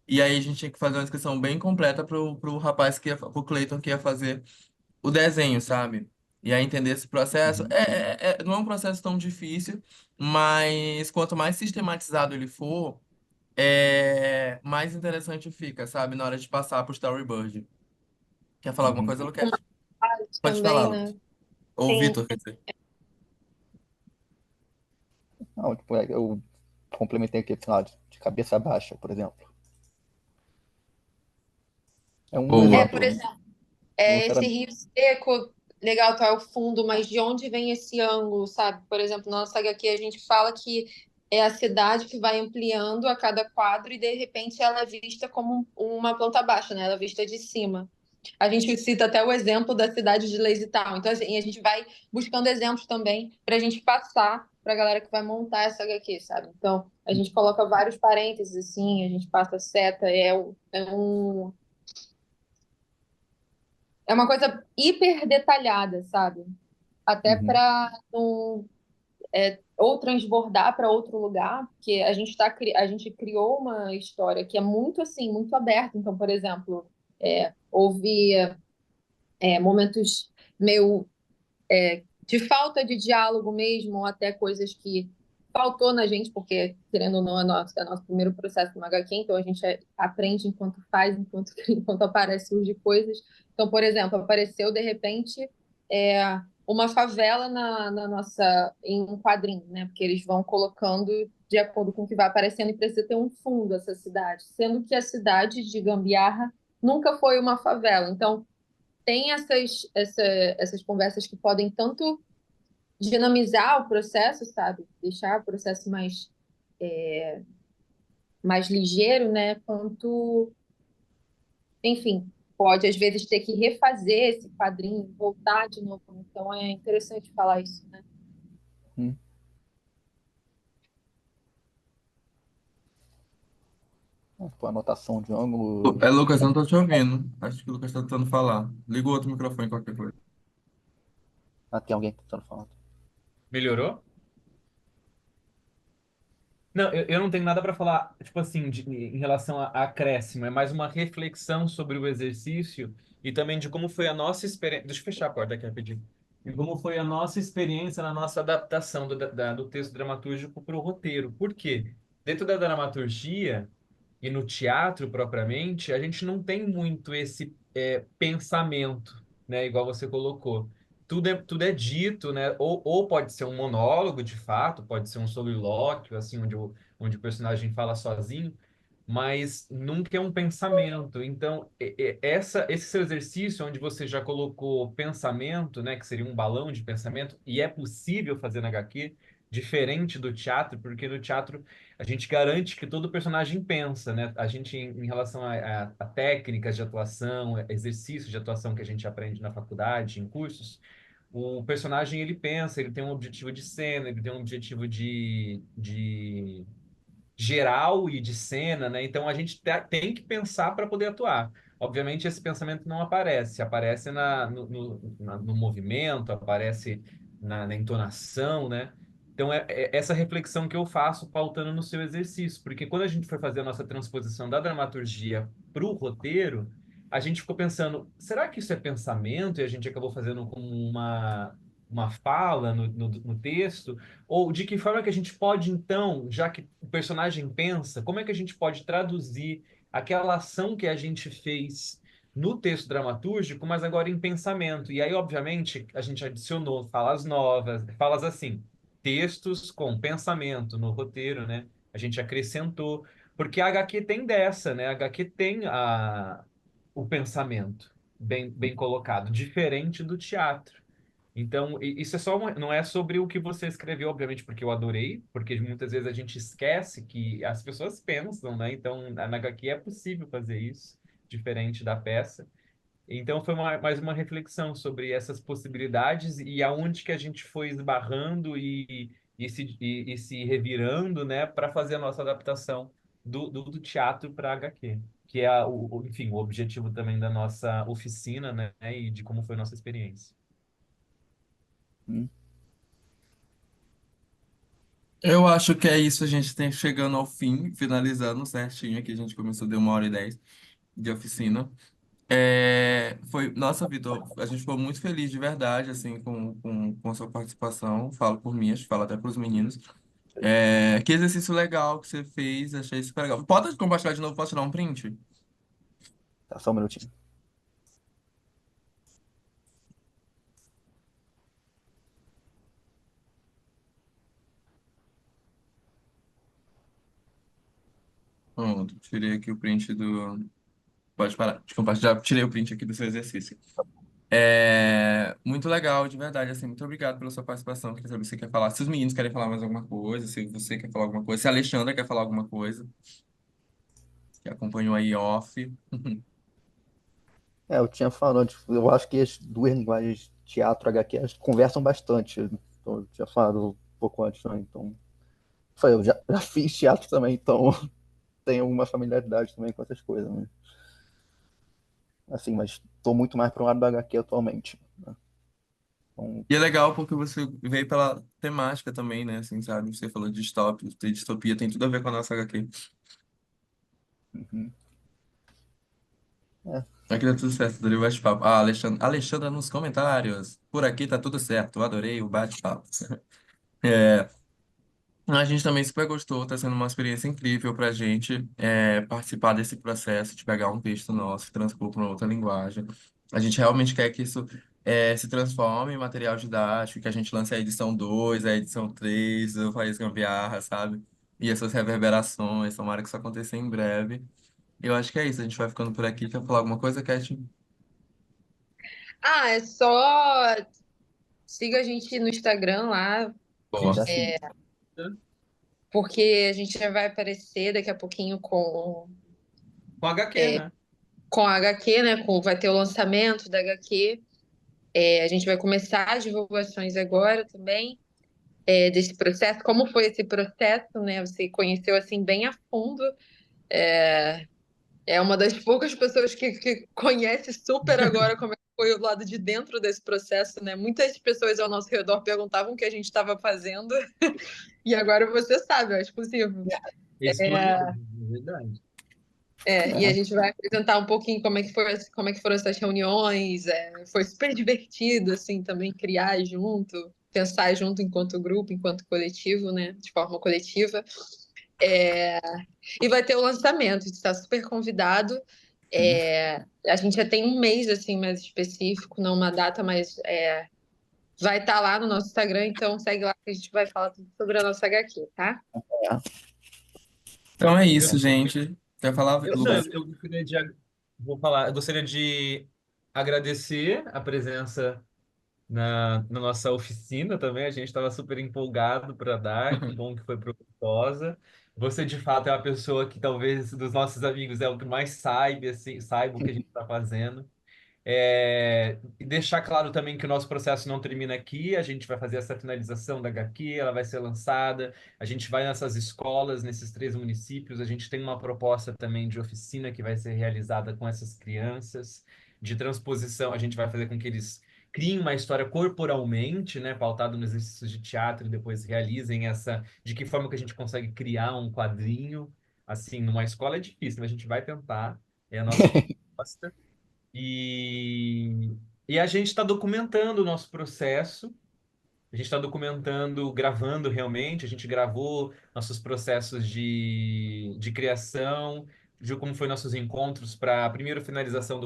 A: E aí a gente tinha que fazer uma descrição bem completa pro rapaz pro Clayton que ia fazer o desenho, sabe? E aí entender esse processo.
D: Uhum,
A: Não é um processo tão difícil, mas quanto mais sistematizado ele for, mais interessante fica, sabe? Na hora de passar pro Storyboard. Quer falar alguma
D: uhum.
A: coisa,
C: Uma
A: Luquete?
C: parte
A: Pode falar,
C: também, né?
A: Lucas. Ou
C: Sim.
A: Vitor, quer dizer.
D: Não, tipo, eu complementei aqui final de cabeça baixa, por exemplo. É um
A: Boa.
C: Por
D: exemplo,
C: exemplo,
D: não
C: esse
D: necessariamente.
C: rio seco, legal, tá o fundo, mas de onde vem esse ângulo, sabe? Por exemplo, na nossa HQ a gente fala que é a cidade que vai ampliando a cada quadro e de repente ela é vista como uma planta baixa, né? Ela é vista de cima. A gente cita até o exemplo da cidade de Lazy Town. Então, assim, a gente vai buscando exemplos também para a gente passar para a galera que vai montar essa HQ, sabe? Então, a gente coloca vários parênteses, assim, a gente passa seta, é uma coisa hiper detalhada, sabe? Até
D: Uhum,
C: para não ou transbordar para outro lugar, porque a gente criou uma história que é muito assim, muito aberta. Então, por exemplo, houve momentos meio de falta de diálogo mesmo, ou até coisas que faltou na gente, porque, querendo ou não, é nosso primeiro processo no HQ, então a gente aprende enquanto faz, enquanto, enquanto aparece, surge coisas. Então, por exemplo, apareceu, de repente, uma favela na nossa, em um quadrinho, né? Porque eles vão colocando de acordo com o que vai aparecendo e precisa ter um fundo essa cidade, sendo que a cidade de Gambiarra nunca foi uma favela. Então, tem essas conversas que podem tanto dinamizar o processo, sabe? Deixar o processo mais ligeiro, né? Quanto, enfim, pode às vezes ter que refazer esse quadrinho, voltar de novo. Então é interessante falar isso, né?
D: uhum. Tipo, anotação de ângulo.
A: Lucas, não tô te ouvindo. Acho que o Lucas tá tentando falar. Liga o outro microfone, qualquer coisa.
D: Ah, tem alguém tentando falar.
B: Melhorou? Não, eu não tenho nada para falar, tipo assim, em relação a acréscimo. É mais uma reflexão sobre o exercício e também de como foi a nossa experiência. Deixa eu fechar a porta aqui rapidinho. E como foi a nossa experiência na nossa adaptação do texto dramatúrgico para o roteiro. Por quê? Dentro da dramaturgia e no teatro propriamente, a gente não tem muito esse pensamento, né? Igual você colocou. Tudo é dito, né? Ou pode ser um monólogo, de fato, pode ser um solilóquio, assim, onde o personagem fala sozinho, mas nunca é um pensamento. Então, esse seu exercício, onde você já colocou pensamento, né? Que seria um balão de pensamento, e é possível fazer na HQ, diferente do teatro, porque no teatro a gente garante que todo personagem pensa, né? A gente, em relação a técnicas de atuação, exercícios de atuação que a gente aprende na faculdade, em cursos, o personagem ele pensa, ele tem um objetivo de cena, ele tem um objetivo de geral e de cena, né? Então a gente tem que pensar para poder atuar. Obviamente esse pensamento não aparece, aparece no movimento, aparece na entonação, né? Então é essa reflexão que eu faço pautando no seu exercício, porque quando a gente foi fazer a nossa transposição da dramaturgia para o roteiro, a gente ficou pensando, será que isso é pensamento? E a gente acabou fazendo como uma fala no texto, ou de que forma que a gente pode, então, já que o personagem pensa, como é que a gente pode traduzir aquela ação que a gente fez no texto dramatúrgico, mas agora em pensamento? E aí, obviamente, a gente adicionou falas novas, falas assim, textos com pensamento no roteiro, né? A gente acrescentou, porque a HQ tem dessa, né? A HQ tem o pensamento bem colocado, diferente do teatro. Então, isso é só não é sobre o que você escreveu, obviamente, porque eu adorei, porque muitas vezes a gente esquece que as pessoas pensam, né? Então, na HQ é possível fazer isso, diferente da peça. Então, foi mais uma reflexão sobre essas possibilidades e aonde que a gente foi esbarrando e se revirando, né, para fazer a nossa adaptação do teatro para HQ, que é, enfim, o objetivo também da nossa oficina, né, e de como foi a nossa experiência.
D: Hum.
A: Eu acho que é isso, a gente tem chegando ao fim, finalizando certinho aqui, a gente começou, deu 1h10 de oficina. Nossa, Vitor, a gente ficou muito feliz de verdade, assim, com a sua participação, falo por mim, acho que falo até para os meninos. Que exercício legal que você fez, achei super legal. Pode compartilhar de novo, posso tirar um print?
D: Tá, só um minutinho.
A: Pronto, tirei aqui o print do... Pode parar de compartilhar, tirei o print aqui do seu exercício. Muito legal, de verdade, assim, muito obrigado pela sua participação. Queria saber se você quer falar, se os meninos querem falar mais alguma coisa, se você quer falar alguma coisa, se a Alexandra quer falar alguma coisa, que acompanhou aí off.
D: Eu tinha falado, tipo, eu acho que as duas linguagens, teatro e HQ, elas conversam bastante. Então, eu tinha falado um pouco antes, né? Então, eu já fiz teatro também, então tenho alguma familiaridade também com essas coisas, né? Assim, mas tô muito mais para um lado da HQ atualmente, né? Então,
A: E é legal porque você veio pela temática também, né? Assim, sabe? Você falou de distopia, tem tudo a ver com a nossa HQ.
D: uhum. É,
A: Aqui tá tudo certo, adorei o bate-papo. Ah, Alexandra nos comentários. Por aqui tá tudo certo, eu adorei o bate-papo. A gente também super gostou, tá sendo uma experiência incrível pra gente participar desse processo de pegar um texto nosso e transpor para uma outra linguagem. A gente realmente quer que isso se transforme em material didático, que a gente lance a edição 2, a edição 3, o País Gambiarra, sabe? E essas reverberações, tomara que isso aconteça em breve. Eu acho que é isso, a gente vai ficando por aqui. Quer falar alguma coisa, Cat?
C: Ah, é só siga a gente no Instagram lá,
D: sim,
A: Boa.
D: já sim.
C: porque a gente já vai aparecer daqui a pouquinho
B: Com HQ, né?
C: com a HQ, né? Vai ter o lançamento da HQ. A gente vai começar as divulgações agora também, desse processo. Como foi esse processo, né? Você conheceu assim bem a fundo. É, é uma das poucas pessoas que conhece super agora como é que foi o lado de dentro desse processo, né? Muitas pessoas ao nosso redor perguntavam o que a gente estava fazendo e agora você sabe, é exclusivo.
B: Exclusivo, é verdade.
C: E a gente vai apresentar um pouquinho como é que foram essas reuniões. Foi super divertido, assim, também criar junto, pensar junto enquanto grupo, enquanto coletivo, né? De forma coletiva. É, E vai ter o lançamento, a gente está super convidado. A gente já tem um mês, assim, mais específico, não uma data, mas vai estar lá no nosso Instagram, então segue lá que a gente vai falar tudo sobre a nossa HQ, tá?
A: Então é
B: Eu,
A: isso, gente. Quer falar,
B: não,
A: Lucas?
B: eu gostaria vou falar, eu gostaria de agradecer a presença na nossa oficina também. A gente estava super empolgado para dar, que bom que foi proveitosa. Você, de fato, é a pessoa que talvez dos nossos amigos é o que mais saiba, assim, saiba o que a gente está fazendo. E deixar claro também que o nosso processo não termina aqui, a gente vai fazer essa finalização da HQ, ela vai ser lançada, a gente vai nessas escolas, nesses 3 municípios, a gente tem uma proposta também de oficina que vai ser realizada com essas crianças, de transposição, a gente vai fazer com que eles criem uma história corporalmente, né, pautado nos exercícios de teatro, e depois realizem de que forma que a gente consegue criar um quadrinho, assim, numa escola é difícil, mas a gente vai tentar, é a nossa proposta. E, e a gente está documentando o nosso processo, a gente está documentando, gravando realmente, a gente gravou nossos processos de criação, viu como foi nossos encontros para primeiro finalização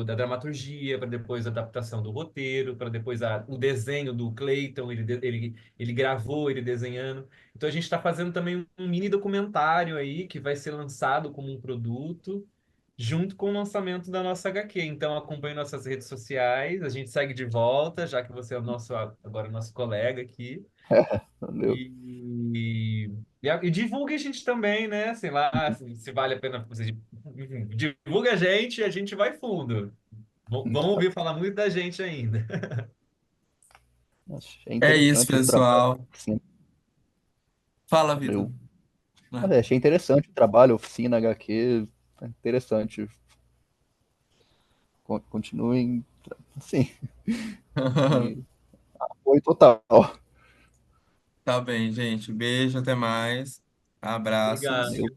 B: da dramaturgia, para depois a adaptação do roteiro, para depois o desenho do Clayton, ele gravou ele desenhando. Então a gente está fazendo também um mini documentário aí que vai ser lançado como um produto junto com o lançamento da nossa HQ. Então, acompanhe nossas redes sociais. A gente segue de volta, já que você é agora nosso colega aqui.
D: Valeu.
B: E divulgue a gente também, né? Sei lá, se vale a pena você. Enfim, divulga a gente vai fundo. Vamos ouvir falar muito da gente ainda.
D: Achei
A: É isso,
D: interessante o trabalho.
A: pessoal.
D: Sim,
A: Fala, Vitor.
D: valeu. Achei interessante o trabalho, oficina, HQ. Interessante. Continuem assim. E apoio total.
A: Tá bem, gente. Beijo, até mais.
B: Obrigado.
A: Abraços.
D: Valeu.